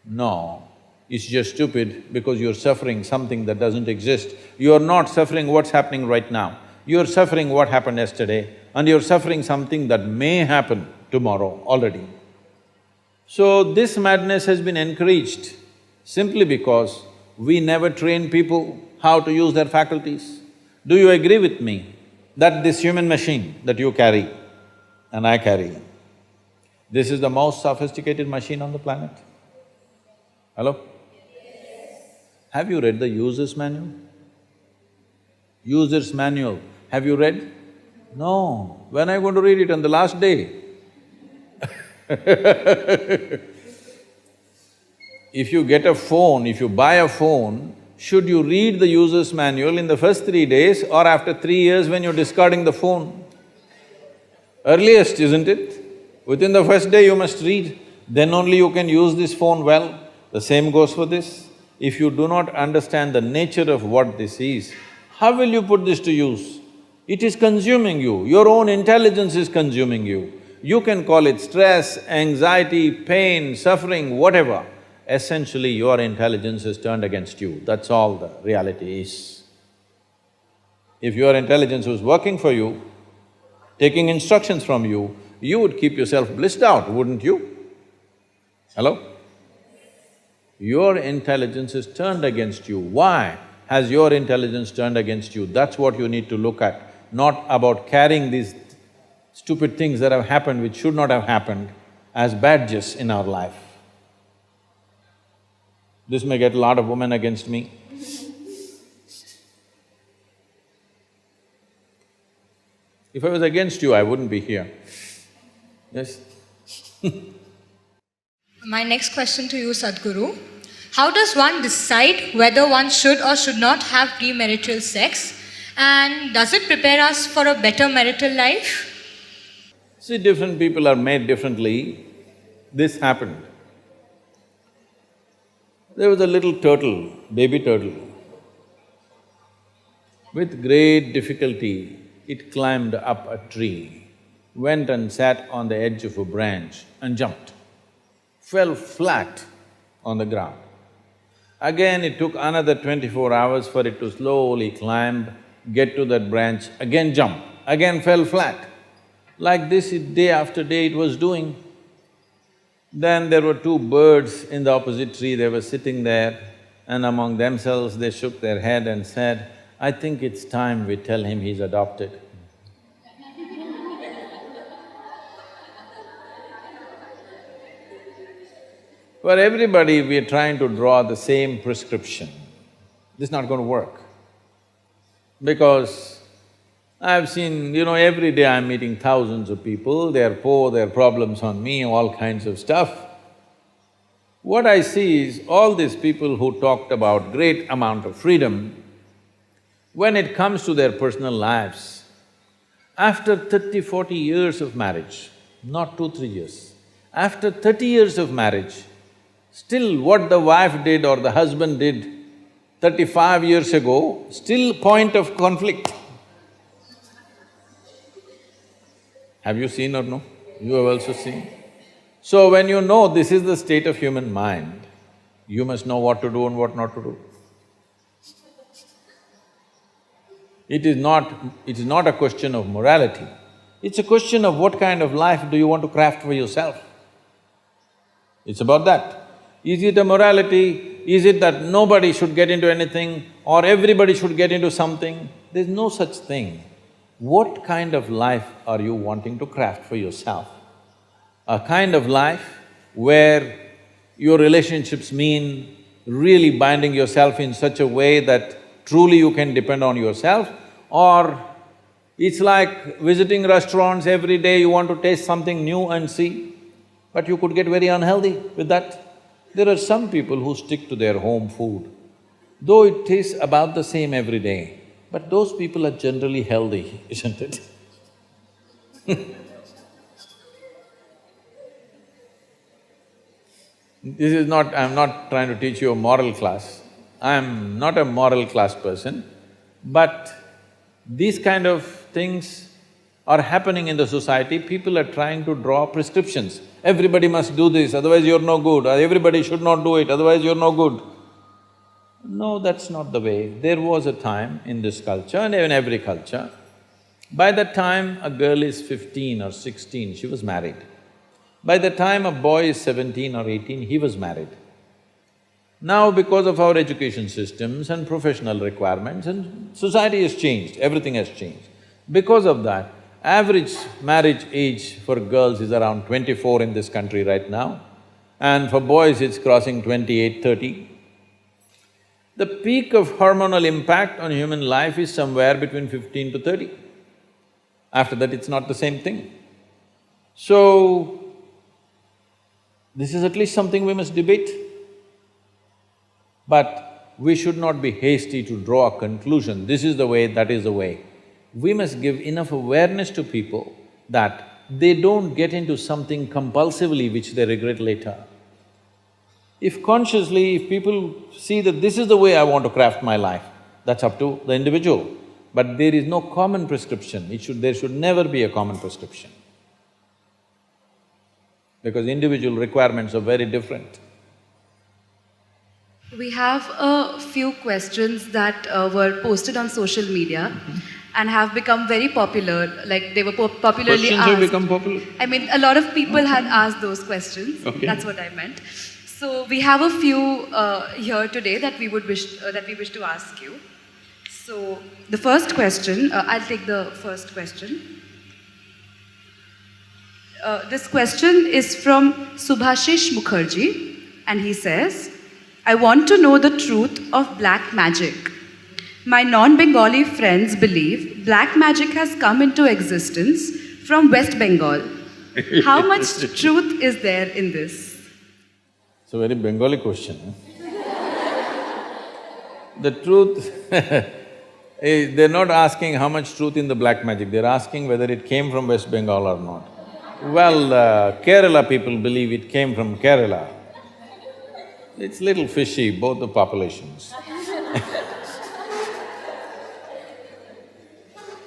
No, it's just stupid because you're suffering something that doesn't exist. You're not suffering what's happening right now. You're suffering what happened yesterday, and you're suffering something that may happen tomorrow already. So this madness has been encouraged simply because we never train people how to use their faculties. Do you agree with me that this human machine that you carry and I carry, this is the most sophisticated machine on the planet? Hello? Have you read the user's manual? User's manual, have you read? No. When are you going to read it? On the last day? If you get a phone, if you buy a phone, should you read the user's manual in the first 3 days or after 3 years when you're discarding the phone? Earliest, isn't it? Within the first day you must read, then only you can use this phone well. The same goes for this. If you do not understand the nature of what this is, how will you put this to use? It is consuming you, your own intelligence is consuming you. You can call it stress, anxiety, pain, suffering, whatever. Essentially, your intelligence is turned against you, that's all the reality is. If your intelligence was working for you, taking instructions from you, you would keep yourself blissed out, wouldn't you? Hello? Your intelligence is turned against you. Why has your intelligence turned against you? That's what you need to look at, not about carrying these stupid things that have happened which should not have happened as badges in our life. This may get a lot of women against me. If I was against you, I wouldn't be here. Yes? My next question to you, Sadhguru. How does one decide whether one should or should not have premarital sex? And does it prepare us for a better marital life? See, different people are made differently. This happened. There was a little turtle, baby turtle. With great difficulty, it climbed up a tree, went and sat on the edge of a branch and jumped, fell flat on the ground. Again, it took another 24 hours for it to slowly climb, get to that branch, again jump, again fell flat. Like this, day after day it was doing. Then there were two birds in the opposite tree, they were sitting there, and among themselves they shook their head and said, "I think it's time we tell him he's adopted." For everybody, we are trying to draw the same prescription. This is not going to work. Because I've seen, every day I'm meeting thousands of people, they're poor, their problems on me, all kinds of stuff. What I see is all these people who talked about great amount of freedom, when it comes to their personal lives, after 30, 40 years of marriage, not 2, 3 years, after 30 years of marriage, still what the wife did or the husband did 35 years ago, still point of conflict. Have you seen or no? You have also seen. So when you know this is the state of human mind, you must know what to do and what not to do. It is not a question of morality, it's a question of what kind of life do you want to craft for yourself. It's about that. Is it a morality? Is it that nobody should get into anything or everybody should get into something? There's no such thing. What kind of life are you wanting to craft for yourself? A kind of life where your relationships mean really binding yourself in such a way that truly you can depend on yourself, or it's like visiting restaurants every day, you want to taste something new and see, but you could get very unhealthy with that. There are some people who stick to their home food, though it tastes about the same every day, but those people are generally healthy, isn't it? This is not… I'm not trying to teach you a moral class. I'm not a moral class person, But these kind of things are happening in the society, people are trying to draw prescriptions. Everybody must do this, otherwise you're no good, or everybody should not do it, otherwise you're no good. No, that's not the way. There was a time in this culture and in every culture, by the time a girl is 15 or 16, she was married. By the time a boy is 17 or 18, he was married. Now because of our education systems and professional requirements and society has changed, everything has changed. Because of that, average marriage age for girls is around 24 in this country right now, and for boys it's crossing 28, 30. The peak of hormonal impact on human life is somewhere between 15 to 30. After that, it's not the same thing. So, this is at least something we must debate. But we should not be hasty to draw a conclusion, this is the way, that is the way. We must give enough awareness to people that they don't get into something compulsively which they regret later. If consciously, if people see that this is the way I want to craft my life, that's up to the individual. But there is no common prescription, there should never be a common prescription. Because individual requirements are very different. We have a few questions that were posted on social media and have become very popular, like they were popularly Questions asked. have become popular? I mean, a lot of people had asked those questions, Okay. That's what I meant. So we have a few here today that we wish to ask you. So the first question, I'll take the first question. This question is from Subhashish Mukherjee, and he says, I want to know the truth of black magic. My non-Bengali friends believe black magic has come into existence from West Bengal. How much truth is there in this? It's a very Bengali question. The truth they're not asking how much truth in the black magic, they're asking whether it came from West Bengal or not. Well, Kerala people believe it came from Kerala. It's little fishy, both the populations.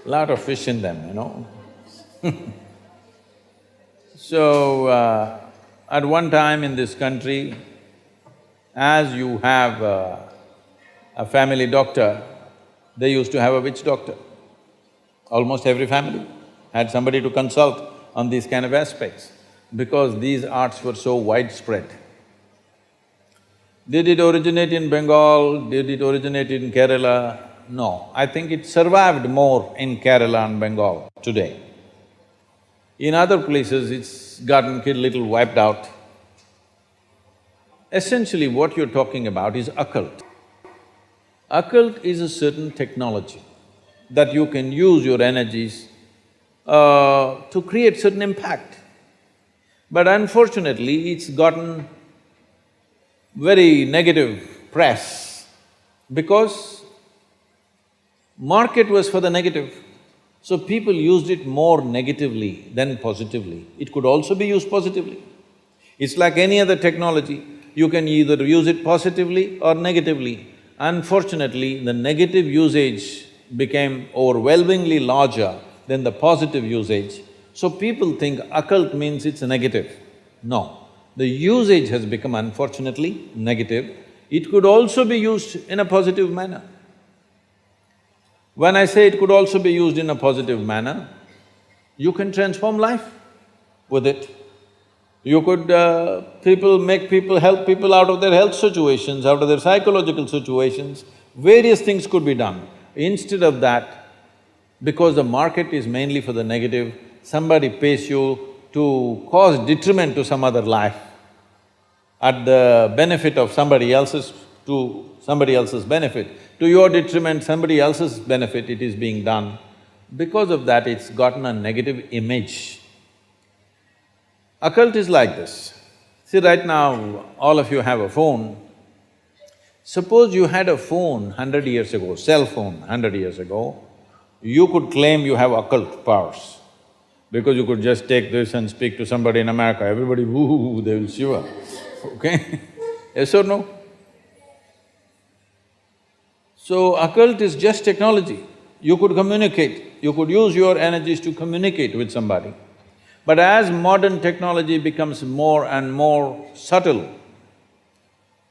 Lot of fish in them, you know. So, at one time in this country, as you have a family doctor, they used to have a witch doctor. Almost every family had somebody to consult on these kind of aspects, because these arts were so widespread. Did it originate in Bengal? Did it originate in Kerala? No, I think it survived more in Kerala and Bengal today. In other places, it's gotten little wiped out. Essentially, what you're talking about is occult. Occult is a certain technology that you can use your energies to create certain impact. But unfortunately, it's gotten very negative press because market was for the negative, so people used it more negatively than positively. It could also be used positively. It's like any other technology, you can either use it positively or negatively. Unfortunately, the negative usage became overwhelmingly larger than the positive usage, so people think occult means it's negative. No, the usage has become unfortunately negative. It could also be used in a positive manner. When I say it could also be used in a positive manner, you can transform life with it. You could… help people out of their health situations, out of their psychological situations, various things could be done. Instead of that, because the market is mainly for the negative, somebody pays you to cause detriment to some other life at the benefit of somebody else's… to somebody else's benefit. To your detriment, somebody else's benefit, it is being done. Because of that, it's gotten a negative image. Occult is like this. See, right now, all of you have a phone. Suppose you had a phone 100 years ago, cell phone 100 years ago, you could claim you have occult powers. Because you could just take this and speak to somebody in America, everybody woo, they will shiver, okay? Yes or no? So occult is just technology. You could communicate, you could use your energies to communicate with somebody. But as modern technology becomes more and more subtle,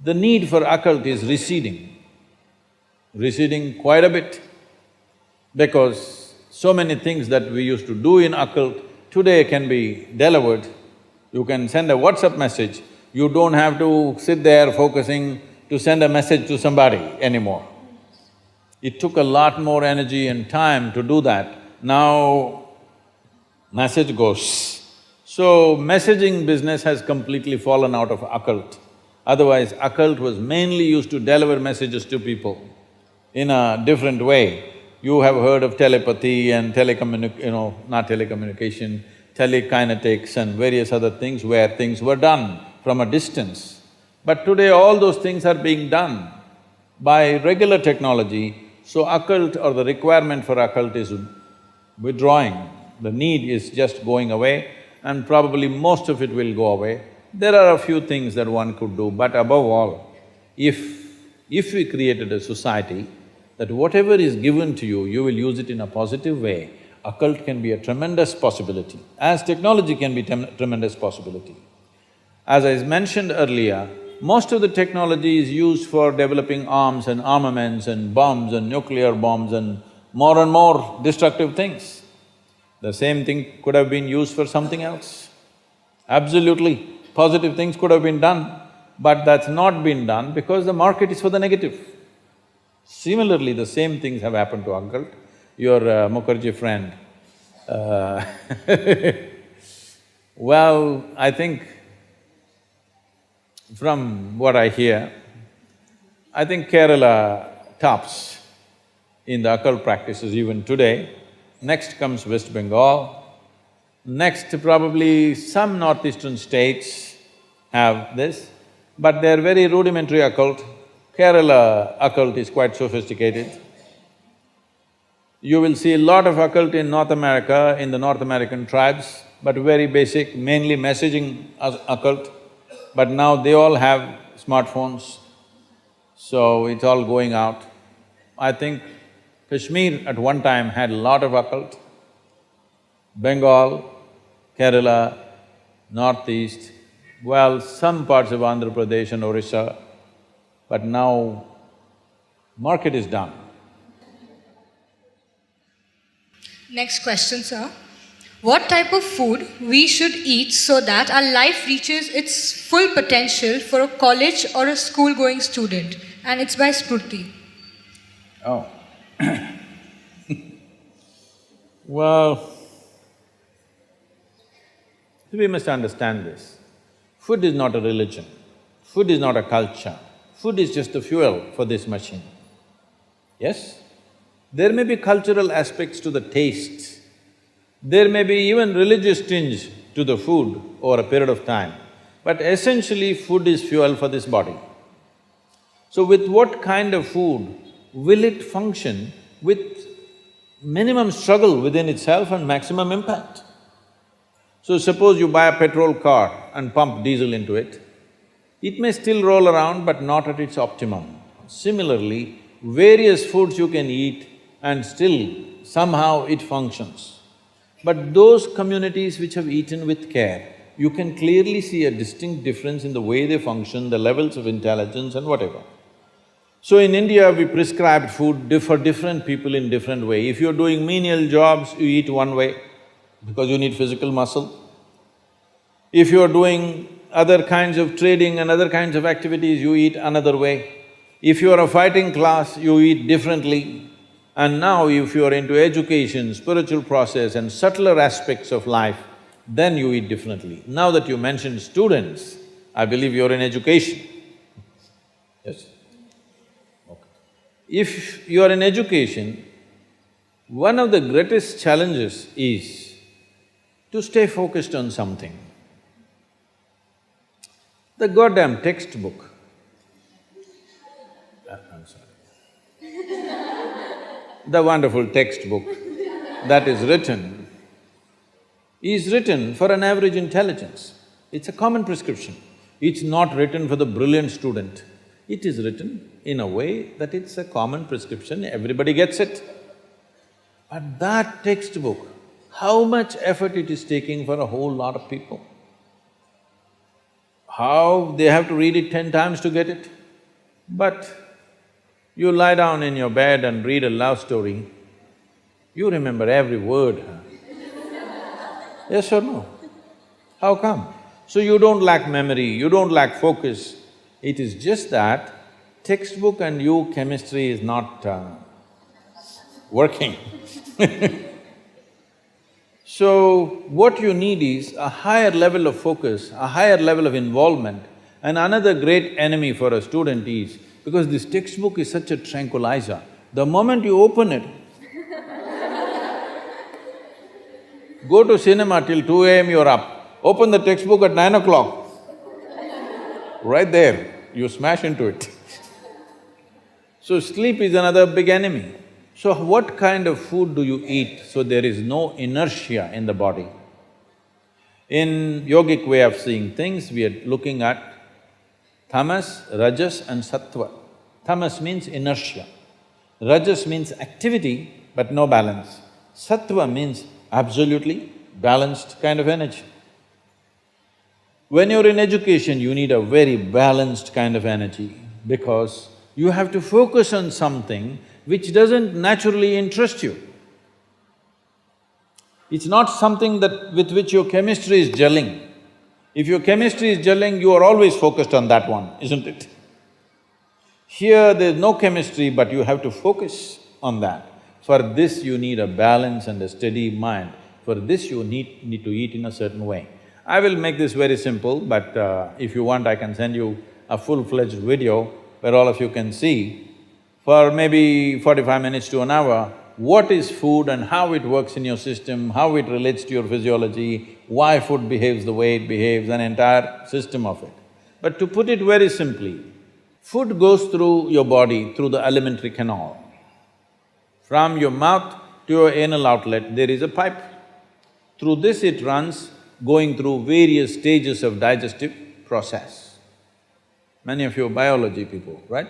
the need for occult is receding quite a bit, because so many things that we used to do in occult today can be delivered. You can send a WhatsApp message, you don't have to sit there focusing to send a message to somebody anymore. It took a lot more energy and time to do that. Now, message goes. So, messaging business has completely fallen out of occult. Otherwise, occult was mainly used to deliver messages to people in a different way. You have heard of telepathy and not telecommunication, telekinetics and various other things where things were done from a distance. But today all those things are being done by regular technology, so occult or the requirement for occult is withdrawing. The need is just going away and probably most of it will go away. There are a few things that one could do, but above all, if we created a society that whatever is given to you, you will use it in a positive way, occult can be a tremendous possibility, as technology can be tremendous possibility. As I mentioned earlier, most of the technology is used for developing arms and armaments and bombs and nuclear bombs and more destructive things. The same thing could have been used for something else. Absolutely, positive things could have been done, but that's not been done because the market is for the negative. Similarly, the same things have happened to occult. Your Mukherjee friend, well, I think from what I hear, I think Kerala tops in the occult practices even today. Next comes West Bengal. Next probably some northeastern states have this, but they're very rudimentary occult. Kerala occult is quite sophisticated. You will see a lot of occult in North America, in the North American tribes, but very basic, mainly messaging occult. But now they all have smartphones, so it's all going out. I think Kashmir at one time had a lot of occult. Bengal, Kerala, Northeast, well, some parts of Andhra Pradesh and Orissa, but now market is done. Next question, sir. What type of food we should eat so that our life reaches its full potential for a college or a school-going student? And it's by Spurti. Oh well, we must understand this. Food is not a religion, food is not a culture, food is just the fuel for this machine. Yes? There may be cultural aspects to the taste, there may be even religious tinge to the food over a period of time, but essentially food is fuel for this body. So with what kind of food will it function with minimum struggle within itself and maximum impact? So suppose you buy a petrol car and pump diesel into it, it may still roll around but not at its optimum. Similarly, various foods you can eat and still somehow it functions. But those communities which have eaten with care, you can clearly see a distinct difference in the way they function, the levels of intelligence and whatever. So in India, we prescribed food for different people in different way. If you're doing menial jobs, you eat one way because you need physical muscle. If you're doing other kinds of trading and other kinds of activities, you eat another way. If you're a fighting class, you eat differently. And now if you're into education, spiritual process and subtler aspects of life, then you eat differently. Now that you mentioned students, I believe you're in education. Yes? Okay. If you're in education, one of the greatest challenges is to stay focused on something. The goddamn textbook, I'm sorry. The wonderful textbook that is written for an average intelligence. It's a common prescription. It's not written for the brilliant student. It is written in a way that it's a common prescription, everybody gets it. But that textbook, how much effort it is taking for a whole lot of people? How they have to read it 10 times to get it? But you lie down in your bed and read a love story, you remember every word, huh? Yes or no? How come? So you don't lack memory, you don't lack focus. It is just that textbook and you chemistry is not working. So, what you need is a higher level of focus, a higher level of involvement. And another great enemy for a student is, because this textbook is such a tranquilizer, the moment you open it, go to cinema till 2 a.m. you're up, open the textbook at 9 o'clock, right there, you smash into it. So sleep is another big enemy. So what kind of food do you eat so there is no inertia in the body? In yogic way of seeing things, we are looking at tamas, rajas and sattva. Tamas means inertia, rajas means activity but no balance, sattva means absolutely balanced kind of energy. When you're in education, you need a very balanced kind of energy because you have to focus on something which doesn't naturally interest you. It's not something that… with which your chemistry is gelling. If your chemistry is gelling, you are always focused on that one, isn't it? Here there's no chemistry, but you have to focus on that. For this you need a balance and a steady mind. For this you need to eat in a certain way. I will make this very simple, but if you want I can send you a full-fledged video where all of you can see for maybe 45 minutes to an hour, what is food and how it works in your system, how it relates to your physiology, why food behaves the way it behaves, an entire system of it. But to put it very simply, food goes through your body through the alimentary canal. From your mouth to your anal outlet, there is a pipe. Through this it runs, going through various stages of digestive process. Many of you are biology people, right?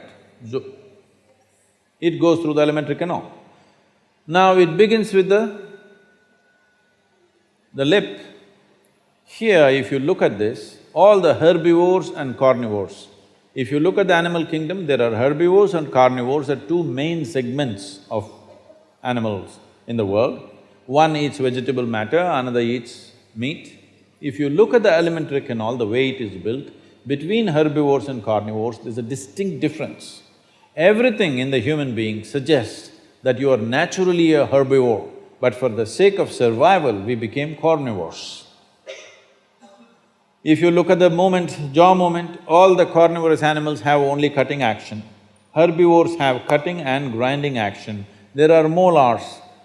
It goes through the alimentary canal. Now it begins with the lip. Here, if you look at this, all the herbivores and carnivores, if you look at the animal kingdom, there are herbivores and carnivores are two main segments of animals in the world. One eats vegetable matter, another eats meat. If you look at the alimentary canal, the way it is built, between herbivores and carnivores, there's a distinct difference. Everything in the human being suggests that you are naturally a herbivore, but for the sake of survival, we became carnivores. If you look at the jaw movement, all the carnivorous animals have only cutting action. Herbivores have cutting and grinding action. There are molars,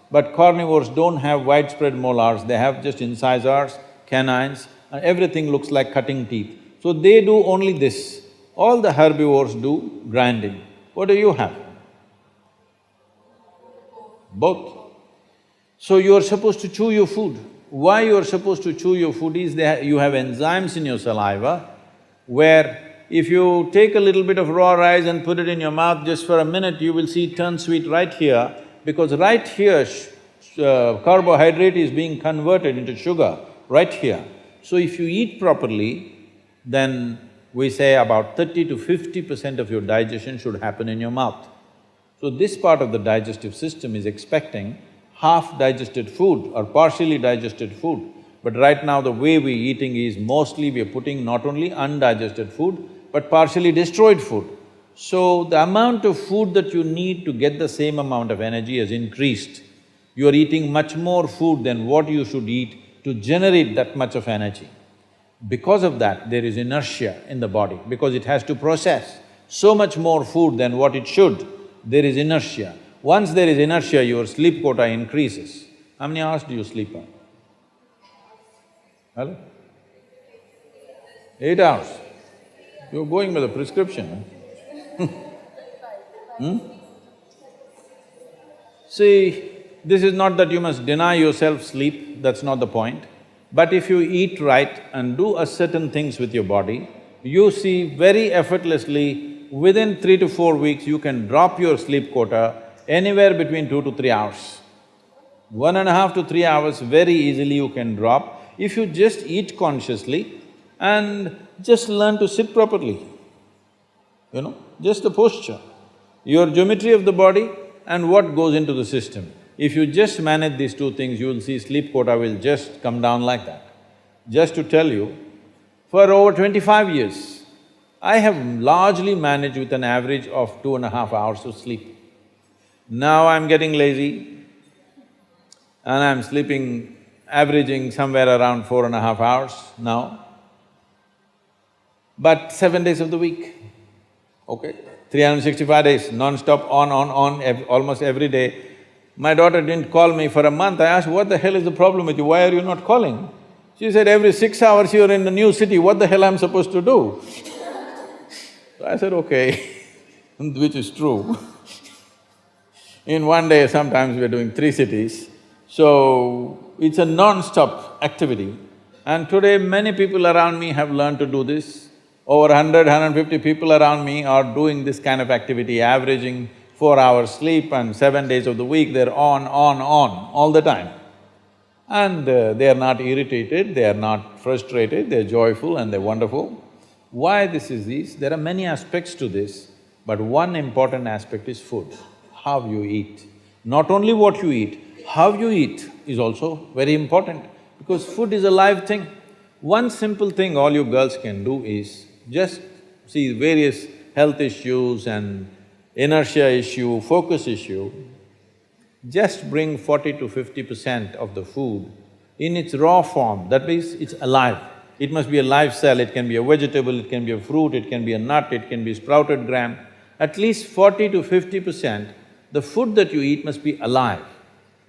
but carnivores don't have widespread molars, they have just incisors, canines, and everything looks like cutting teeth. So they do only this. All the herbivores do grinding. What do you have? Both. So you are supposed to chew your food. Why you are supposed to chew your food is you have enzymes in your saliva where if you take a little bit of raw rice and put it in your mouth just for a minute, you will see it turn sweet right here, because right here carbohydrate is being converted into sugar, right here. So if you eat properly, then we say about 30 to 50% of your digestion should happen in your mouth. So this part of the digestive system is expecting half-digested food or partially digested food. But right now the way we're eating is mostly we're putting not only undigested food, but partially destroyed food. So the amount of food that you need to get the same amount of energy has increased. You're eating much more food than what you should eat to generate that much of energy. Because of that, there is inertia in the body, because it has to process so much more food than what it should, there is inertia. Once there is inertia, your sleep quota increases. How many hours do you sleep on? Hello? 8 hours. You're going by the prescription, huh? See, this is not that you must deny yourself sleep, that's not the point. But if you eat right and do a certain things with your body, you see very effortlessly within 3 to 4 weeks, you can drop your sleep quota anywhere between 2 to 3 hours. 1.5 to 3 hours very easily you can drop if you just eat consciously and just learn to sit properly, just the posture, your geometry of the body and what goes into the system. If you just manage these two things, you will see sleep quota will just come down like that. Just to tell you, for over 25 years, I have largely managed with an average of 2.5 hours of sleep. Now I'm getting lazy and I'm sleeping, averaging somewhere around 4.5 hours now, but 7 days of the week, okay? 365 days, non-stop, on, almost every day. My daughter didn't call me for a month. I asked, what the hell is the problem with you, why are you not calling? She said, every 6 hours you're in a new city, what the hell I'm supposed to do? So I said, okay, which is true. In one day, sometimes we're doing 3 cities, so it's a non-stop activity. And today, many people around me have learned to do this. Over 100, 150 people around me are doing this kind of activity, averaging 4 hours sleep and 7 days of the week, they're on, all the time. And they are not irritated, they are not frustrated, they're joyful and they're wonderful. Why this is this? There are many aspects to this, but one important aspect is food, how you eat. Not only what you eat, how you eat is also very important, because food is a live thing. One simple thing all you girls can do is just see various health issues and inertia issue, focus issue, just bring 40 to 50% of the food in its raw form, that means it's alive. It must be a live cell, it can be a vegetable, it can be a fruit, it can be a nut, it can be sprouted gram. At least 40 to 50%, the food that you eat must be alive.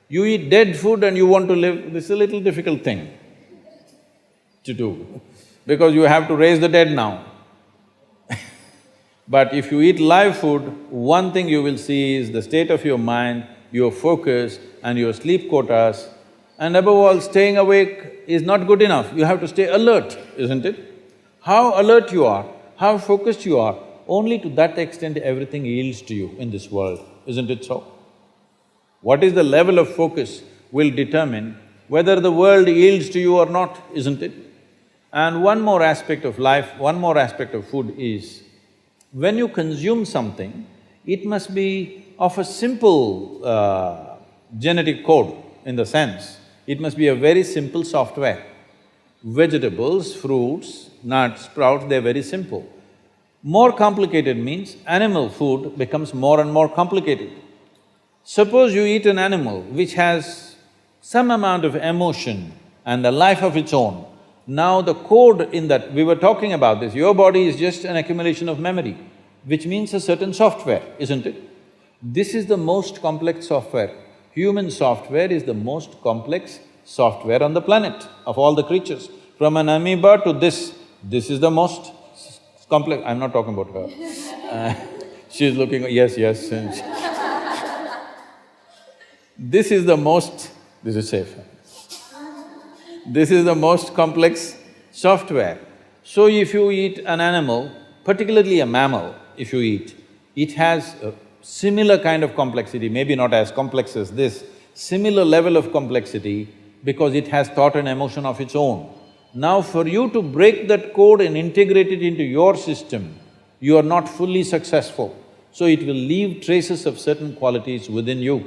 You eat dead food and you want to live, this is a little difficult thing to do, because you have to raise the dead now. But if you eat live food, one thing you will see is the state of your mind, your focus and your sleep quotas, and above all, staying awake is not good enough, you have to stay alert, isn't it? How alert you are, how focused you are, only to that extent everything yields to you in this world, isn't it so? What is the level of focus will determine whether the world yields to you or not, isn't it? And one more aspect of life, one more aspect of food is, when you consume something, it must be of a simple genetic code in the sense, it must be a very simple software. Vegetables, fruits, nuts, sprouts, they're very simple. More complicated means animal food becomes more and more complicated. Suppose you eat an animal which has some amount of emotion and a life of its own. Now the code in that, we were talking about this, your body is just an accumulation of memory, which means a certain software, isn't it? This is the most complex software. Human software is the most complex software on the planet of all the creatures. From an amoeba to this is the most complex… I'm not talking about her. She's looking… yes, yes, this is the most… this is safe. This is the most complex software. So if you eat an animal, particularly a mammal, if you eat, it has a similar kind of complexity, maybe not as complex as this, similar level of complexity because it has thought and emotion of its own. Now for you to break that code and integrate it into your system, you are not fully successful, so it will leave traces of certain qualities within you.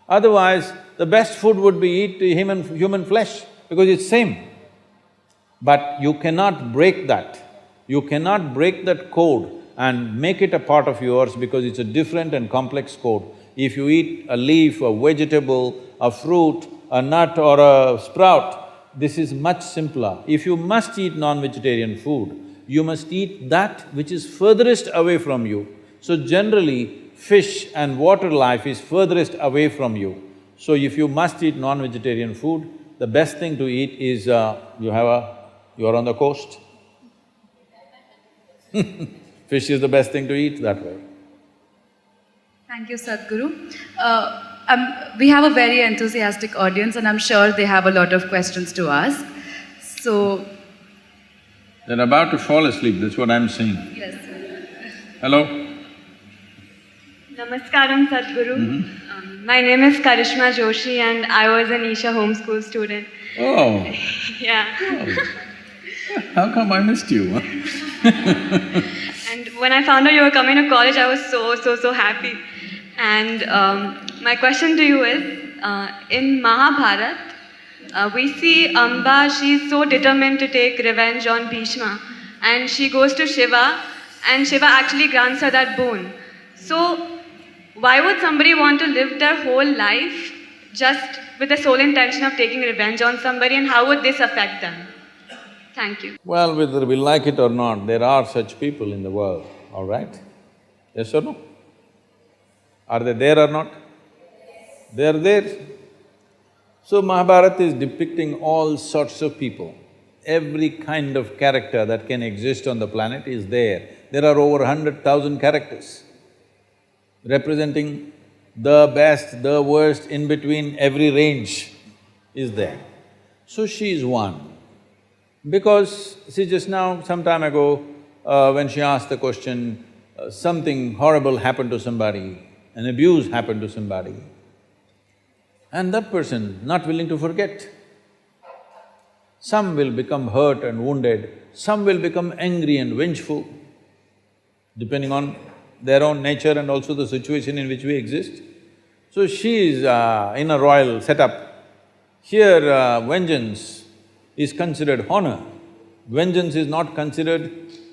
Otherwise, the best food would be eat human flesh, because it's same. But you cannot break that. You cannot break that code and make it a part of yours because it's a different and complex code. If you eat a leaf, a vegetable, a fruit, a nut or a sprout, this is much simpler. If you must eat non-vegetarian food, you must eat that which is furthest away from you. So generally, fish and water life is furthest away from you. So if you must eat non-vegetarian food, the best thing to eat is, you're on the coast. Fish is the best thing to eat that way. Thank you, Sadhguru. We have a very enthusiastic audience and I'm sure they have a lot of questions to ask. So… They're about to fall asleep, that's what I'm saying. Yes. Hello? Namaskaram, Sadhguru. My name is Karishma Joshi and I was an Isha homeschool student. Oh, Yeah. how come I missed you? And when I found out you were coming to college, I was so happy. And my question to you is, in Mahabharata, we see Amba, she's so determined to take revenge on Bhishma. And she goes to Shiva, and Shiva actually grants her that boon. So, why would somebody want to live their whole life just with the sole intention of taking revenge on somebody, and how would this affect them? Thank you. Well, whether we like it or not, there are such people in the world, all right? Yes or no? Are they there or not? They are there. So Mahabharata is depicting all sorts of people. Every kind of character that can exist on the planet is there. There are over 100,000 characters representing the best, the worst, in between, every range is there. So she is one. Because, see, just now, some time ago, when she asked the question, something horrible happened to somebody, an abuse happened to somebody, and that person not willing to forget. Some will become hurt and wounded, some will become angry and vengeful, depending on their own nature and also the situation in which we exist. So she is in a royal setup. Here, vengeance is considered honor. Vengeance is not considered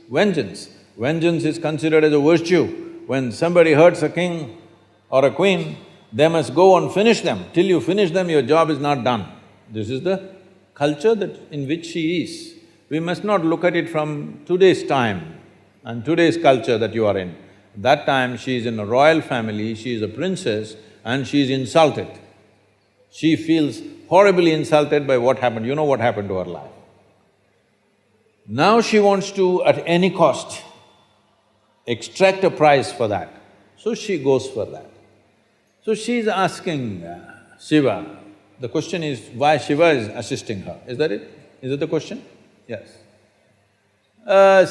vengeance. Vengeance is considered as a virtue. When somebody hurts a king or a queen, they must go and finish them. Till you finish them, your job is not done. This is the culture in which she is. We must not look at it from today's time and today's culture that you are in. That time she is in a royal family, she is a princess and she is insulted. She feels horribly insulted by what happened. You know what happened to her life. Now she wants to, at any cost, extract a prize for that. So she goes for that. So she is asking Shiva, the question is why Shiva is assisting her, is that it? Is it the question? Yes.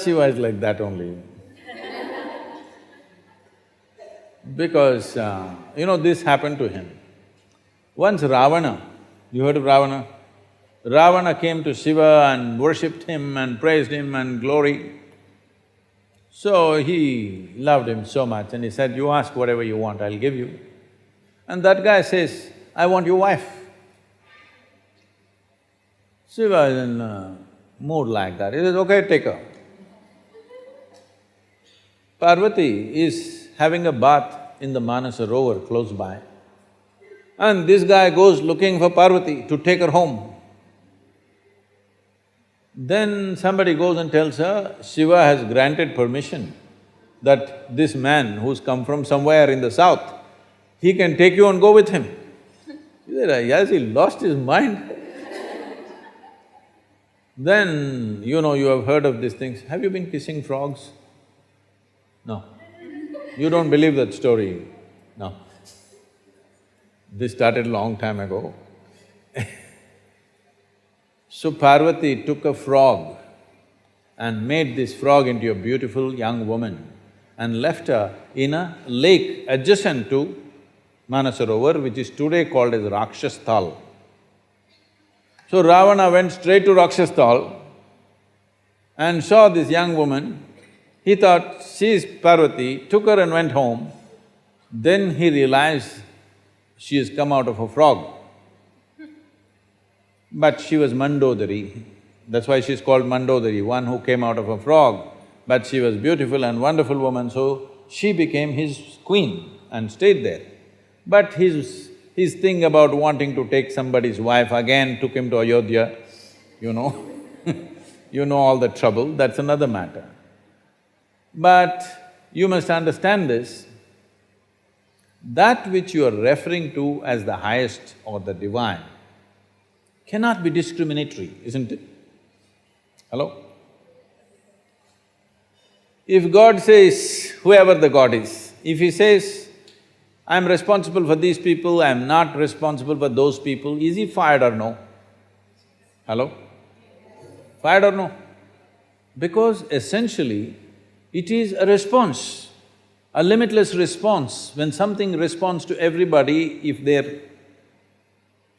Shiva is like that only. Because, this happened to him. Once Ravana, you heard of Ravana? Ravana came to Shiva and worshipped him and praised him and glory. So he loved him so much and he said, you ask whatever you want, I'll give you. And that guy says, I want your wife. Shiva is in a mood like that, he says, okay, take her. Parvati is having a bath in the Manasa Rover close by. And this guy goes looking for Parvati to take her home. Then somebody goes and tells her, Shiva has granted permission that this man who's come from somewhere in the south, he can take you and go with him. She said, yes, he lost his mind. Then, you have heard of these things. Have you been kissing frogs? No. You don't believe that story? No. This started long time ago. So Parvati took a frog and made this frog into a beautiful young woman and left her in a lake adjacent to Manasarovar, which is today called as Rakshasthal. So Ravana went straight to Rakshasthal and saw this young woman. He thought, she is Parvati, took her and went home. Then he realized she has come out of a frog. But she was Mandodari, that's why she's called Mandodari, one who came out of a frog. But she was beautiful and wonderful woman, so she became his queen and stayed there. But his thing about wanting to take somebody's wife again took him to Ayodhya, you know you know all the trouble, that's another matter. But you must understand this, that which you are referring to as the highest or the divine cannot be discriminatory, isn't it? Hello? If God says, whoever the God is, if he says, I'm responsible for these people, I'm not responsible for those people, is he fired or no? Hello? Fired or no? Because essentially, it is a response. A limitless response. When something responds to everybody, if their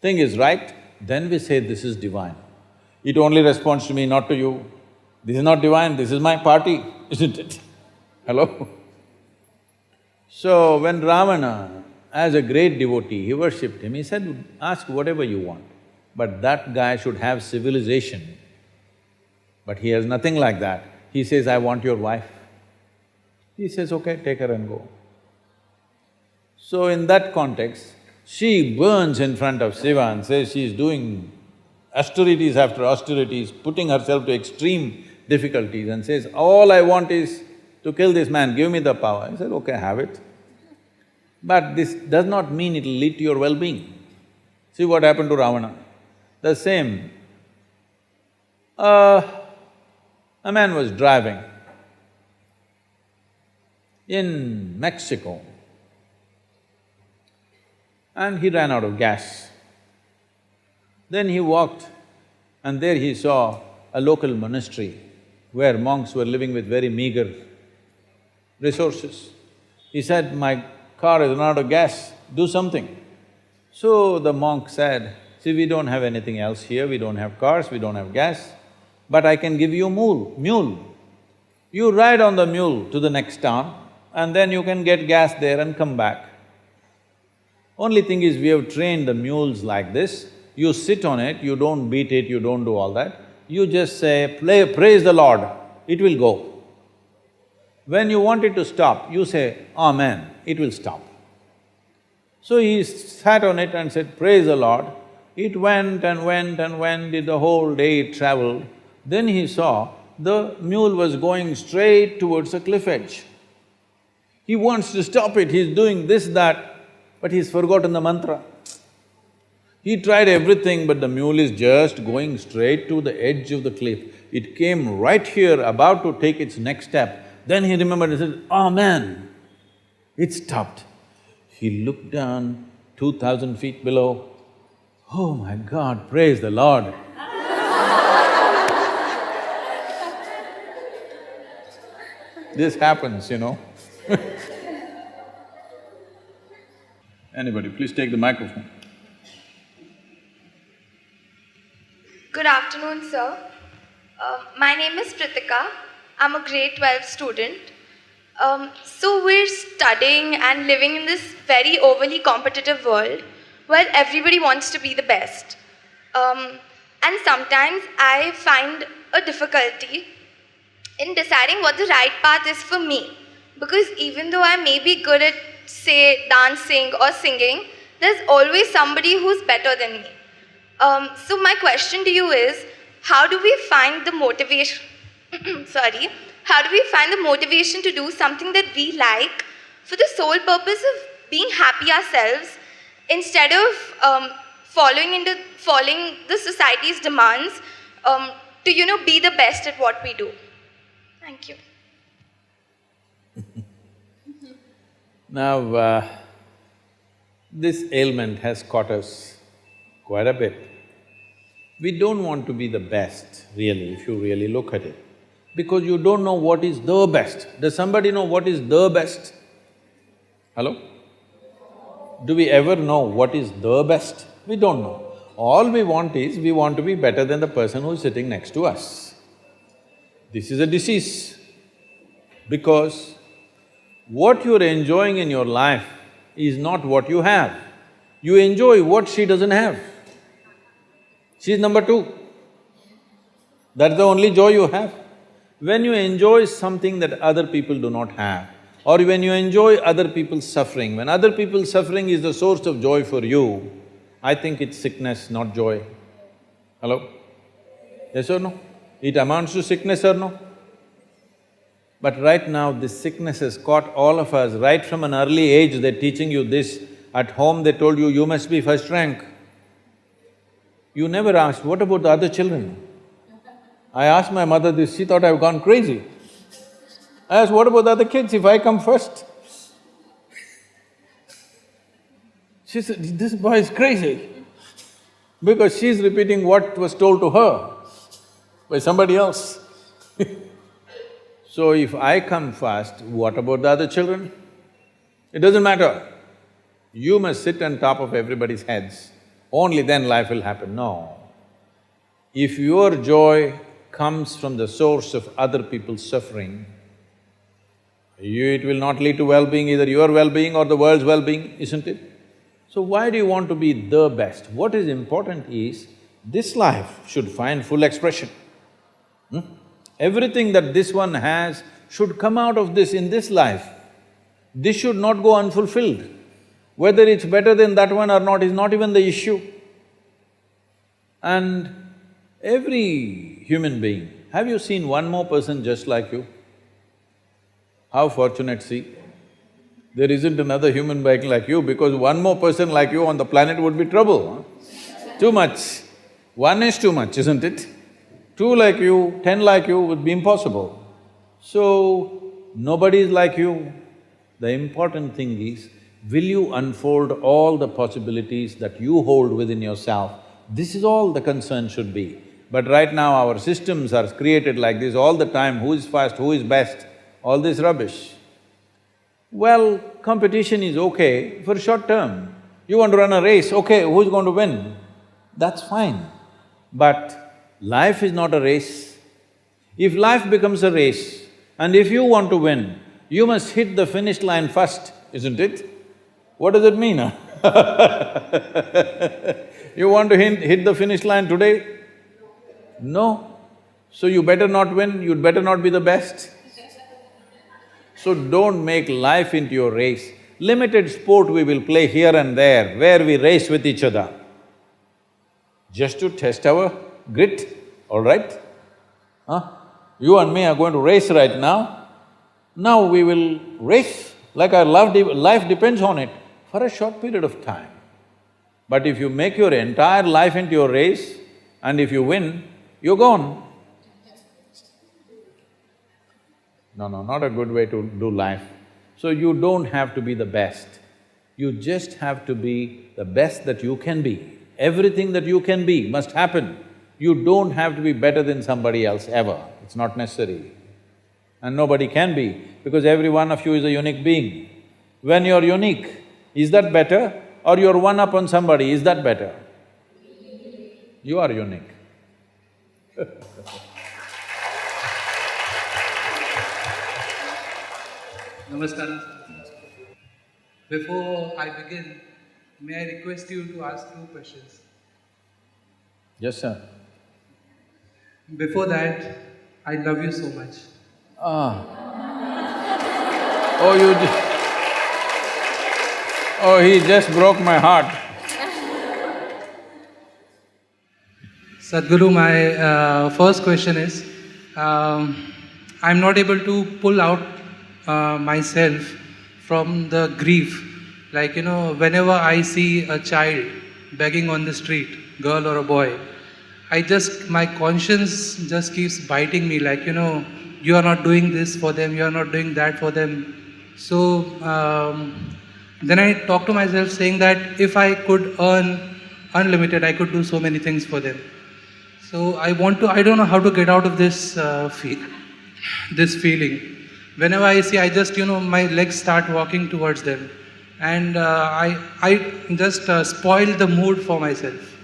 thing is right, then we say this is divine. It only responds to me, not to you. This is not divine, this is my party, isn't it? Hello? So when Ravana, as a great devotee, he worshipped him, he said, ask whatever you want, but that guy should have civilization. But he has nothing like that. He says, I want your wife. He says, okay, take her and go. So in that context, she burns in front of Shiva and says she's doing austerities after austerities, putting herself to extreme difficulties and says, all I want is to kill this man, give me the power. I said, okay, have it. But this does not mean it'll lead to your well-being. See what happened to Ravana. The same. A man was driving in Mexico and he ran out of gas. Then he walked and there he saw a local monastery where monks were living with very meager resources. He said, my car is run out of gas, do something. So the monk said, see, we don't have anything else here, we don't have cars, we don't have gas, but I can give you a mule. You ride on the mule to the next town and then you can get gas there and come back. Only thing is, we have trained the mules like this, you sit on it, you don't beat it, you don't do all that, you just say, praise the Lord, it will go. When you want it to stop, you say, Amen, it will stop. So he sat on it and said, praise the Lord. It went and went and went, the whole day it travelled. Then he saw the mule was going straight towards a cliff edge. He wants to stop it, he's doing this, that, but he's forgotten the mantra. He tried everything, but the mule is just going straight to the edge of the cliff. It came right here, about to take its next step. Then he remembered and said, Amen, it stopped. He looked down 2,000 feet below. Oh my God, praise the Lord. This happens, you know. Anybody, please take the microphone. Good afternoon, sir. My name is Pritika. I'm a grade 12 student. So we're studying and living in this very overly competitive world where everybody wants to be the best. And sometimes I find a difficulty in deciding what the right path is for me. Because even though I may be good at, say, dancing or singing, there's always somebody who's better than me. So my question to you is, how do we find the motivation… how do we find the motivation to do something that we like for the sole purpose of being happy ourselves instead of following the society's demands to, be the best at what we do? Thank you. Now, this ailment has caught us quite a bit. We don't want to be the best, really, if you really look at it, because you don't know what is the best. Does somebody know what is the best? Hello? Do we ever know what is the best? We don't know. All we want is, we want to be better than the person who is sitting next to us. This is a disease, because what you're enjoying in your life is not what you have. You enjoy what she doesn't have. She's number two. That's the only joy you have. When you enjoy something that other people do not have, or when you enjoy other people's suffering, when other people's suffering is the source of joy for you, I think it's sickness, not joy. Hello? Yes or no? It amounts to sickness or no? But right now, this sickness has caught all of us. Right from an early age, they're teaching you this. At home, they told you, you must be first rank. You never asked, what about the other children? I asked my mother this, she thought I've gone crazy. I asked, what about the other kids if I come first? She said, this boy is crazy, because she's repeating what was told to her by somebody else. So if I come first, what about the other children? It doesn't matter. You must sit on top of everybody's heads, only then life will happen. No. If your joy comes from the source of other people's suffering, it will not lead to well-being, either your well-being or the world's well-being, isn't it? So why do you want to be the best? What is important is, this life should find full expression. Everything that this one has should come out of this in this life. This should not go unfulfilled. Whether it's better than that one or not is not even the issue. And every human being, have you seen one more person just like you? How fortunate, see? There isn't another human being like you, because one more person like you on the planet would be trouble, huh? Too much. One is too much, isn't it? Two like you, 10 like you would be impossible. So, nobody is like you. The important thing is, will you unfold all the possibilities that you hold within yourself? This is all the concern should be. But right now our systems are created like this all the time, who is fast, who is best, all this rubbish. Well, competition is okay for short term. You want to run a race, okay, who's going to win? That's fine. But life is not a race. If life becomes a race, and if you want to win, you must hit the finish line first, isn't it? What does it mean, huh? You want to hit the finish line today? No. So you better not win, you'd better not be the best. So don't make life into your race. Limited sport we will play here and there, where we race with each other, just to test our grit, all right? Huh? You and me are going to race right now. Now we will race like our life depends on it for a short period of time. But if you make your entire life into your race, and if you win, you're gone. No, not a good way to do life. So you don't have to be the best, you just have to be the best that you can be. Everything that you can be must happen. You don't have to be better than somebody else ever, it's not necessary. And nobody can be, because every one of you is a unique being. When you're unique, is that better? Or you're one up on somebody, is that better? You are unique. Namaskaram. Before I begin, may I request you to ask 2 questions? Yes, sir. Before that, I love you so much. Ah. Oh, he just broke my heart. Sadhguru, my first question is, I'm not able to pull out myself from the grief. Like, whenever I see a child begging on the street, girl or a boy, my conscience just keeps biting me, like, you are not doing this for them, you are not doing that for them. So, then I talk to myself saying that if I could earn unlimited, I could do so many things for them. So I don't know how to get out of this feeling. Whenever I see, I just, my legs start walking towards them. And I just spoil the mood for myself.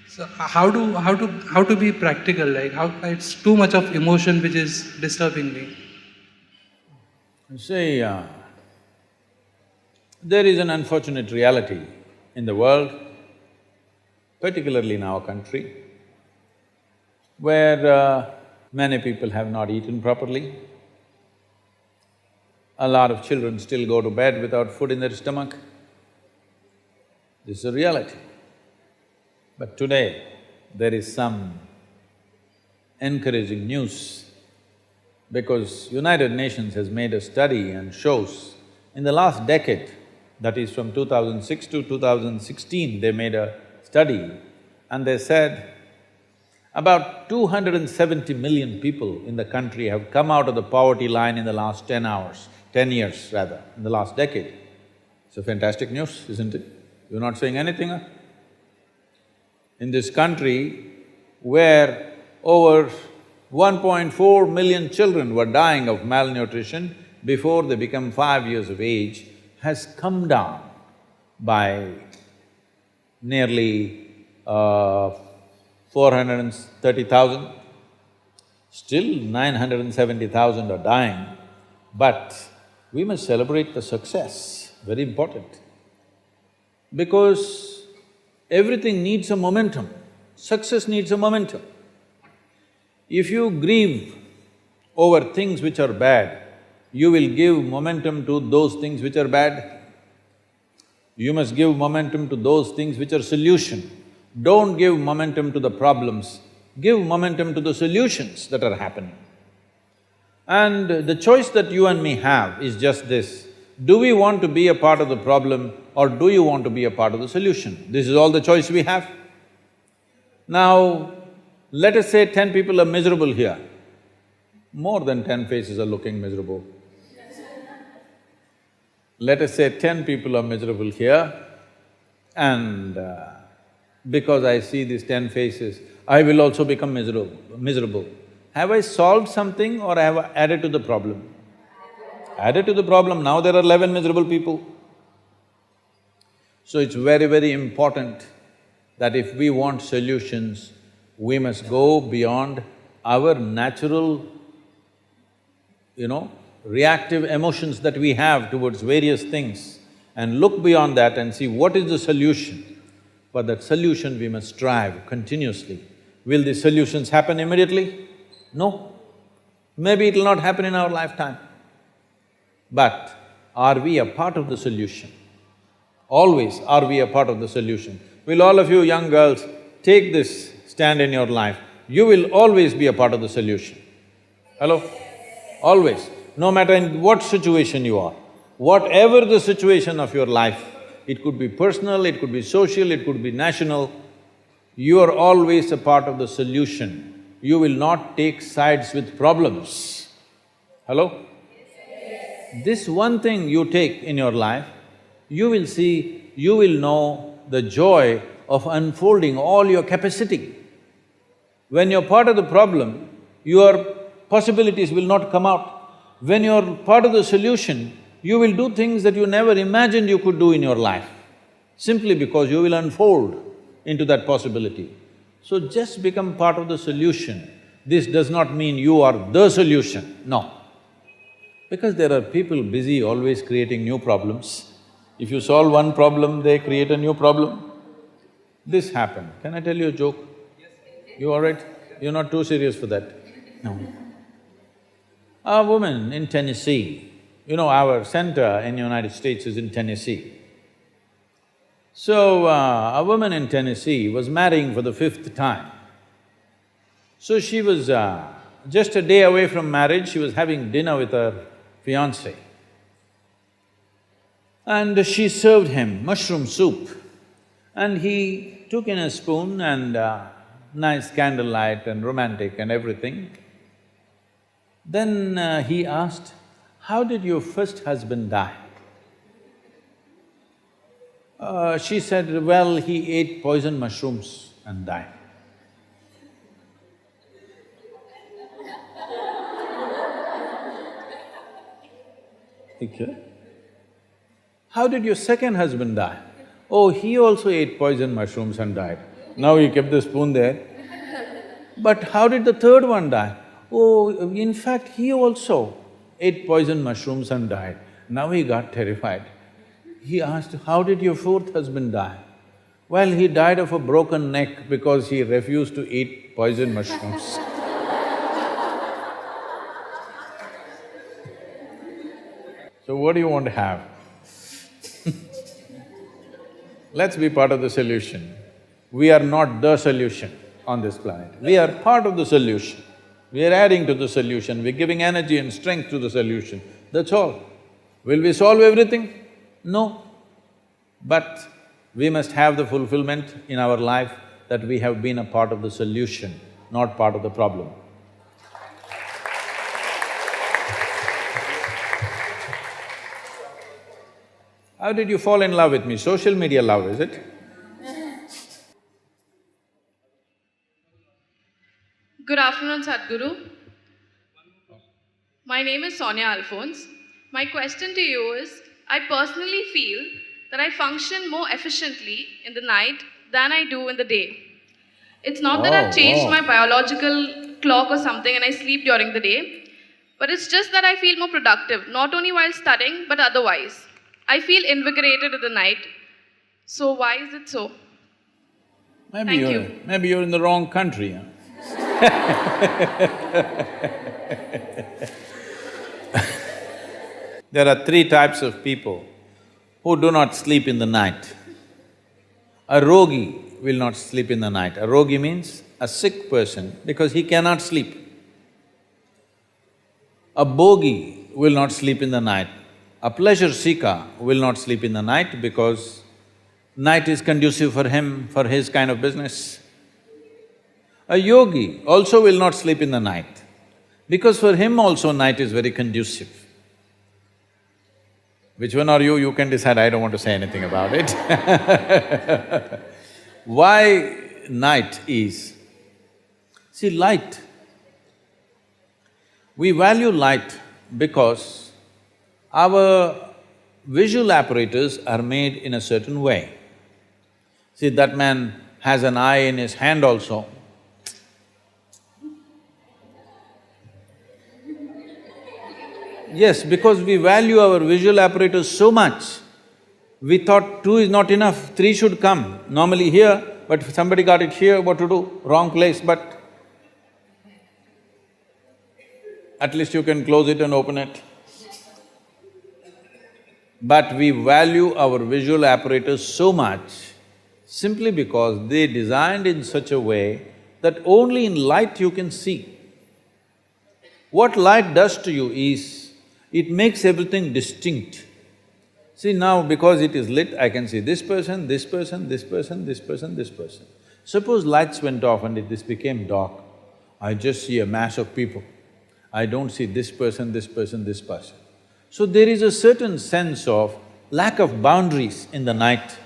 So how to be practical, like it's too much of emotion which is disturbing me. See, there is an unfortunate reality in the world, particularly in our country, where many people have not eaten properly. A lot of children still go to bed without food in their stomach. This is a reality. But today, there is some encouraging news, because United Nations has made a study and shows in the last decade, that is from 2006 to 2016, they made a study and they said about 270 million people in the country have come out of the poverty line in the last 10 years rather, in the last decade. It's a fantastic news, isn't it? You're not saying anything, huh? In this country, where over 1.4 million children were dying of malnutrition before they become 5 years of age, has come down by nearly 430,000. Still 970,000 are dying, but we must celebrate the success, very important. Because everything needs a momentum, success needs a momentum. If you grieve over things which are bad, you will give momentum to those things which are bad. You must give momentum to those things which are solution. Don't give momentum to the problems, give momentum to the solutions that are happening. And the choice that you and me have is just this: do we want to be a part of the problem or do you want to be a part of the solution? This is all the choice we have. Now, let us say 10 people are miserable here. More than 10 faces are looking miserable. Let us say 10 people are miserable here, and because I see these 10 faces, I will also become miserable. Have I solved something or have I added to the problem? Added to the problem, now there are 11 miserable people. So it's very, very important that if we want solutions, we must go beyond our natural, reactive emotions that we have towards various things and look beyond that and see what is the solution. For that solution, we must strive continuously. Will these solutions happen immediately? No. Maybe it'll not happen in our lifetime. But are we a part of the solution? Always are we a part of the solution? Will all of you young girls take this stand in your life? You will always be a part of the solution. Hello? Always. No matter in what situation you are, whatever the situation of your life, it could be personal, it could be social, it could be national, you are always a part of the solution. You will not take sides with problems. Hello? This one thing you take in your life, you will see, you will know the joy of unfolding all your capacity. When you're part of the problem, your possibilities will not come out. When you're part of the solution, you will do things that you never imagined you could do in your life, simply because you will unfold into that possibility. So just become part of the solution. This does not mean you are the solution, no. Because there are people busy always creating new problems. If you solve one problem, they create a new problem. This happened. Can I tell you a joke? You all right? You're not too serious for that? No. A woman in Tennessee, our center in the United States is in Tennessee. So, a woman in Tennessee was marrying for the 5th time. So she was just a day away from marriage, she was having dinner with her fiancé. And she served him mushroom soup. And he took in a spoon and nice candlelight and romantic and everything. Then he asked, "How did your first husband die?" She said, "Well, he ate poison mushrooms and died." Okay. "How did your second husband die?" "Oh, he also ate poison mushrooms and died." Now he kept the spoon there. "But how did the third one die?" "Oh, in fact, he also ate poison mushrooms and died." Now he got terrified. He asked, "How did your fourth husband die?" "Well, he died of a broken neck because he refused to eat poison mushrooms." So what do you want to have? Let's be part of the solution. We are not the solution on this planet, we are part of the solution. We are adding to the solution, we're giving energy and strength to the solution, that's all. Will we solve everything? No. But we must have the fulfillment in our life that we have been a part of the solution, not part of the problem. How did you fall in love with me? Social media love, is it? Good afternoon, Sadhguru. My name is Sonia Alphonse. My question to you is, I personally feel that I function more efficiently in the night than I do in the day. It's not that I've changed my biological clock or something and I sleep during the day, but it's just that I feel more productive, not only while studying, but otherwise. I feel invigorated in the night. So, why is it so? Thank you. Maybe you're in the wrong country, huh? There are three types of people who do not sleep in the night. A rogi will not sleep in the night. A rogi means a sick person because he cannot sleep. A bogi will not sleep in the night. A pleasure seeker will not sleep in the night because night is conducive for him, for his kind of business. A yogi also will not sleep in the night because for him also night is very conducive. Which one are you? You can decide, I don't want to say anything about it. Why night is? See, light, we value light because our visual apparatus are made in a certain way. See, that man has an eye in his hand also. Yes, because we value our visual apparatus so much, we thought two is not enough, three should come. Normally here, but if somebody got it here, what to do? Wrong place, but at least you can close it and open it. But we value our visual apparatus so much simply because they designed in such a way that only in light you can see. What light does to you is, it makes everything distinct. See, now because it is lit, I can see this person, this person, this person, this person, this person. Suppose lights went off and this became dark, I just see a mass of people. I don't see this person, this person, this person. So there is a certain sense of lack of boundaries in the night.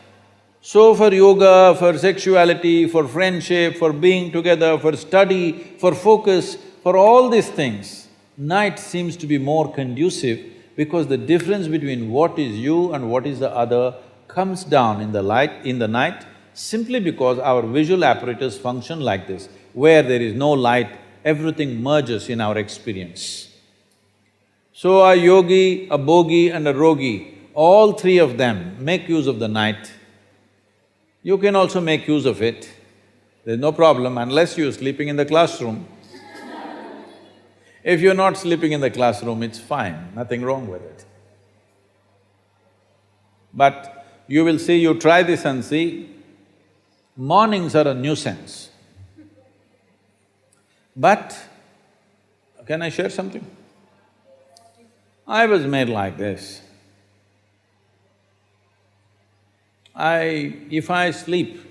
So for yoga, for sexuality, for friendship, for being together, for study, for focus, for all these things, night seems to be more conducive because the difference between what is you and what is the other comes down in the night simply because our visual apparatus function like this. Where there is no light, everything merges in our experience. So a yogi, a bogi and a rogi, all three of them make use of the night. You can also make use of it, there's no problem unless you're sleeping in the classroom. If you're not sleeping in the classroom, it's fine, nothing wrong with it. But you will see, you try this and see, mornings are a nuisance. But, can I share something? I was made like this. If I sleep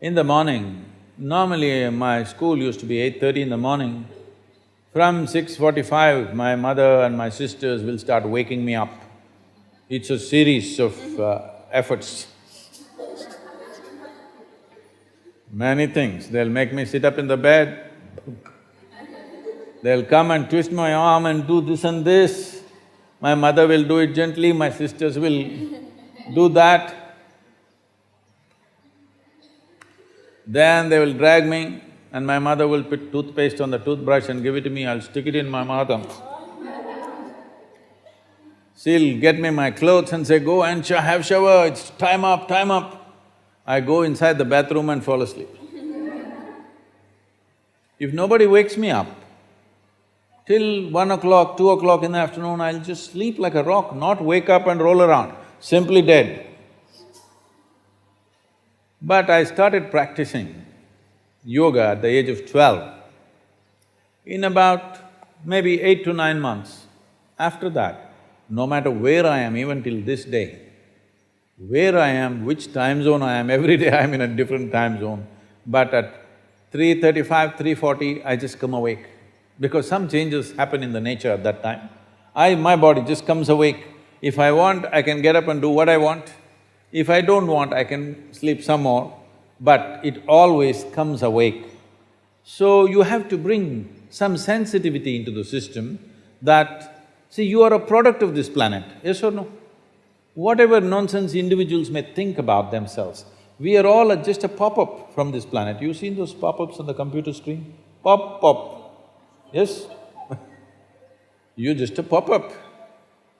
in the morning, normally my school used to be 8:30 in the morning, from 6:45 my mother and my sisters will start waking me up. It's a series of efforts. Many things, they'll make me sit up in the bed, they'll come and twist my arm and do this and this. My mother will do it gently, my sisters will do that. Then they will drag me and my mother will put toothpaste on the toothbrush and give it to me, I'll stick it in my mouth. She'll get me my clothes and say, go and have shower, it's time up, time up. I go inside the bathroom and fall asleep. If nobody wakes me up, till 1 o'clock, 2 o'clock in the afternoon, I'll just sleep like a rock, not wake up and roll around, simply dead. But I started practicing yoga at the age of 12. In about maybe 8 to 9 months, after that, no matter where I am, even till this day, where I am, which time zone I am, every day I'm in a different time zone, but at 3:35, 3:40, I just come awake. Because some changes happen in the nature at that time. My body just comes awake. If I want, I can get up and do what I want. If I don't want, I can sleep some more, but it always comes awake. So you have to bring some sensitivity into the system that See, you are a product of this planet, yes or no? Whatever nonsense individuals may think about themselves, we are all just a pop-up from this planet. You've seen those pop-ups on the computer screen? Pop, pop, yes? You're just a pop-up,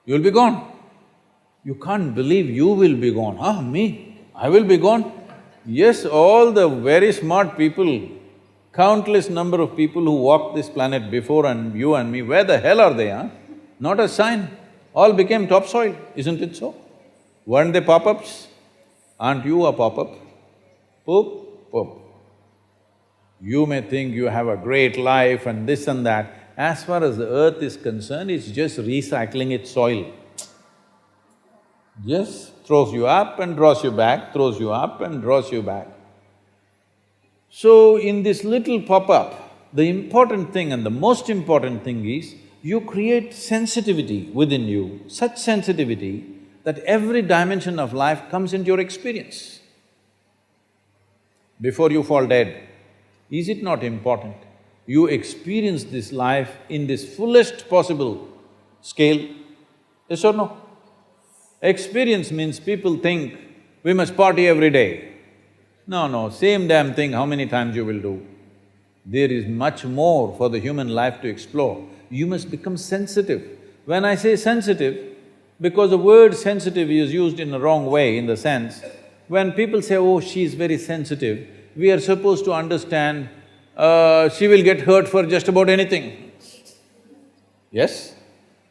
you'll be gone. You can't believe you will be gone. Ah, me? I will be gone? Yes, all the very smart people, countless number of people who walked this planet before and you and me, where the hell are they, huh? Not a sign. All became topsoil, isn't it so? Weren't they pop-ups? Aren't you a pop-up? Poop, poop. You may think you have a great life and this and that. As far as the earth is concerned, it's just recycling its soil. Just throws you up and draws you back, throws you up and draws you back. So in this little pop-up, the important thing and the most important thing is, you create sensitivity within you, such sensitivity that every dimension of life comes into your experience. Before you fall dead, is it not important? You experience this life in this fullest possible scale, yes or no? Experience means people think, we must party every day. No, no, same damn thing, how many times you will do? There is much more for the human life to explore. You must become sensitive. When I say sensitive, because the word sensitive is used in a wrong way in the sense, when people say, oh, she's very sensitive, we are supposed to understand, she will get hurt for just about anything. Yes?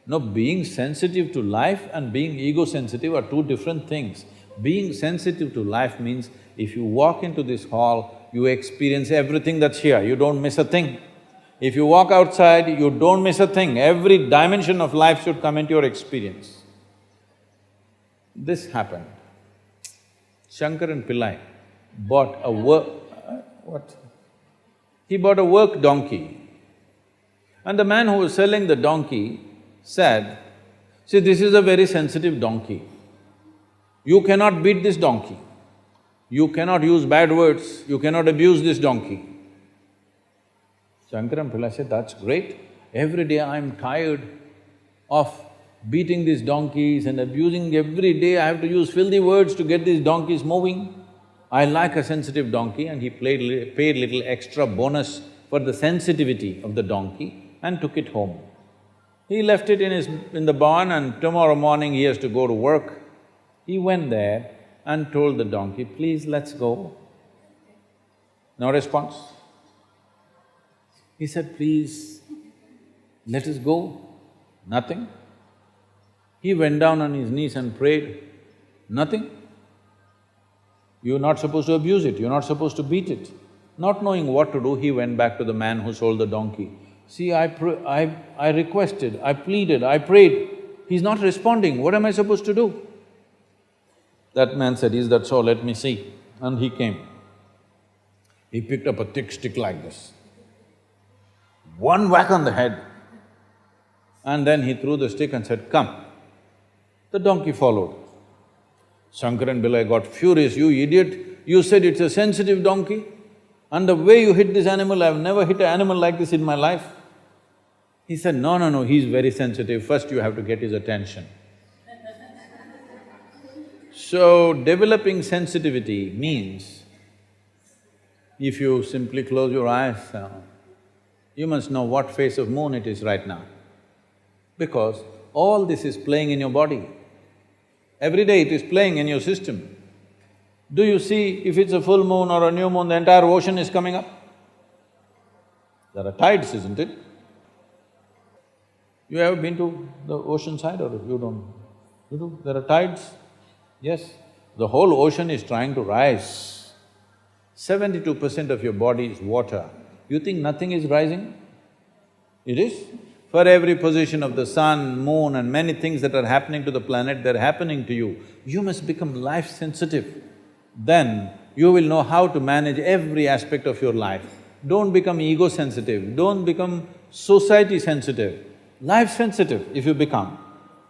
No, being sensitive to life and being ego-sensitive are two different things. Being sensitive to life means if you walk into this hall, you experience everything that's here, you don't miss a thing. If you walk outside, you don't miss a thing, every dimension of life should come into your experience. This happened. Shankaran Pillai bought a what? He bought a work donkey. And the man who was selling the donkey said, see, this is a very sensitive donkey. You cannot beat this donkey. You cannot use bad words, you cannot abuse this donkey. Shankaran Pillai said, that's great. Every day I'm tired of beating these donkeys and abusing. Every day I have to use filthy words to get these donkeys moving. I like a sensitive donkey, and he paid little extra bonus for the sensitivity of the donkey and took it home. He left it in the barn, and tomorrow morning he has to go to work. He went there and told the donkey, please, let's go. No response. He said, please, let us go. Nothing. He went down on his knees and prayed. Nothing. You're not supposed to abuse it, you're not supposed to beat it. Not knowing what to do, he went back to the man who sold the donkey. See, I requested, I pleaded, I prayed, he's not responding, what am I supposed to do? That man said, is that so? Let me see. And he came. He picked up a thick stick like this. One whack on the head. And then he threw the stick and said, come. The donkey followed. Shankaran Pillai got furious, you idiot, you said it's a sensitive donkey, and the way you hit this animal, I've never hit an animal like this in my life. He said, no, no, no, he's very sensitive, first you have to get his attention. So, developing sensitivity means, if you simply close your eyes, you must know what phase of moon it is right now, because all this is playing in your body. Every day it is playing in your system. Do you see if it's a full moon or a new moon, the entire ocean is coming up? There are tides, isn't it? You ever been to the ocean side or you don't? You do? There are tides? Yes. The whole ocean is trying to rise. 72% of your body is water. You think nothing is rising? It is. For every position of the sun, moon and many things that are happening to the planet, they're happening to you. You must become life-sensitive. Then you will know how to manage every aspect of your life. Don't become ego-sensitive, don't become society-sensitive. Life-sensitive if you become.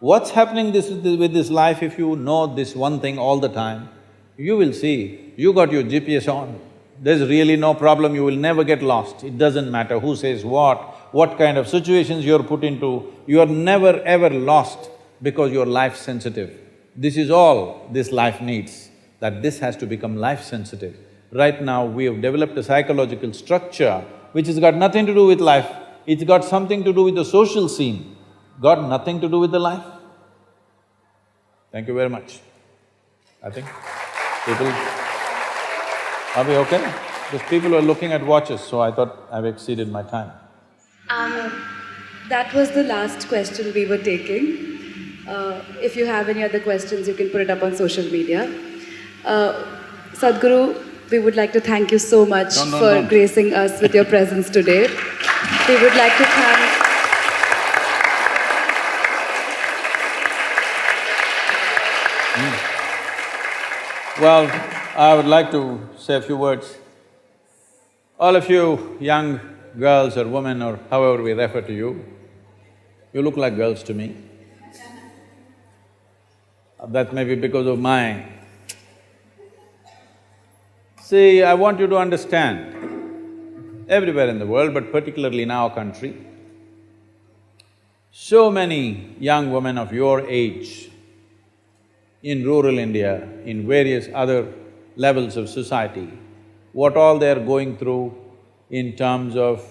What's happening with this life if you know this one thing all the time? You will see, you got your GPS on. There's really no problem, you will never get lost. It doesn't matter who says what, what kind of situations you're put into, you are never ever lost because you're life sensitive. This is all this life needs, that this has to become life sensitive. Right now, we have developed a psychological structure which has got nothing to do with life, it's got something to do with the social scene, got nothing to do with the life. Thank you very much. I think people… Are we okay? Because people are looking at watches, so I thought I've exceeded my time. That was the last question we were taking. If you have any other questions, you can put it up on social media. Sadhguru, we would like to thank you so much for gracing us with your presence today. We would like to thank… Well, I would like to say a few words. All of you young girls or women or however we refer to you, you look like girls to me. That may be because of my… See, I want you to understand, everywhere in the world, but particularly in our country, so many young women of your age in rural India, in various other levels of society, what all they're going through in terms of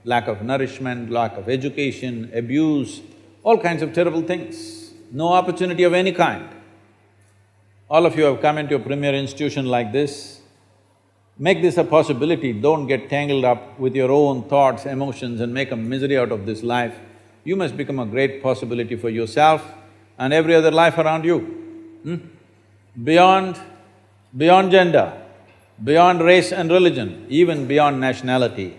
lack of nourishment, lack of education, abuse, all kinds of terrible things, no opportunity of any kind. All of you have come into a premier institution like this. Make this a possibility, don't get tangled up with your own thoughts, emotions and make a misery out of this life. You must become a great possibility for yourself and every other life around you. Beyond gender, beyond race and religion, even beyond nationality,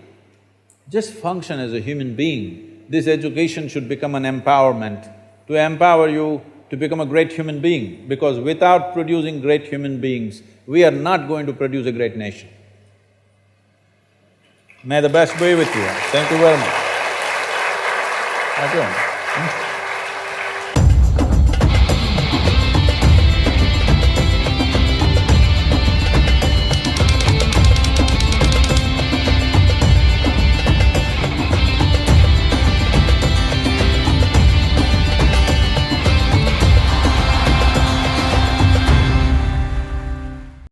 just function as a human being. This education should become an empowerment to empower you to become a great human being, because without producing great human beings, we are not going to produce a great nation. May the best be with you. Thank you very much. Thank you.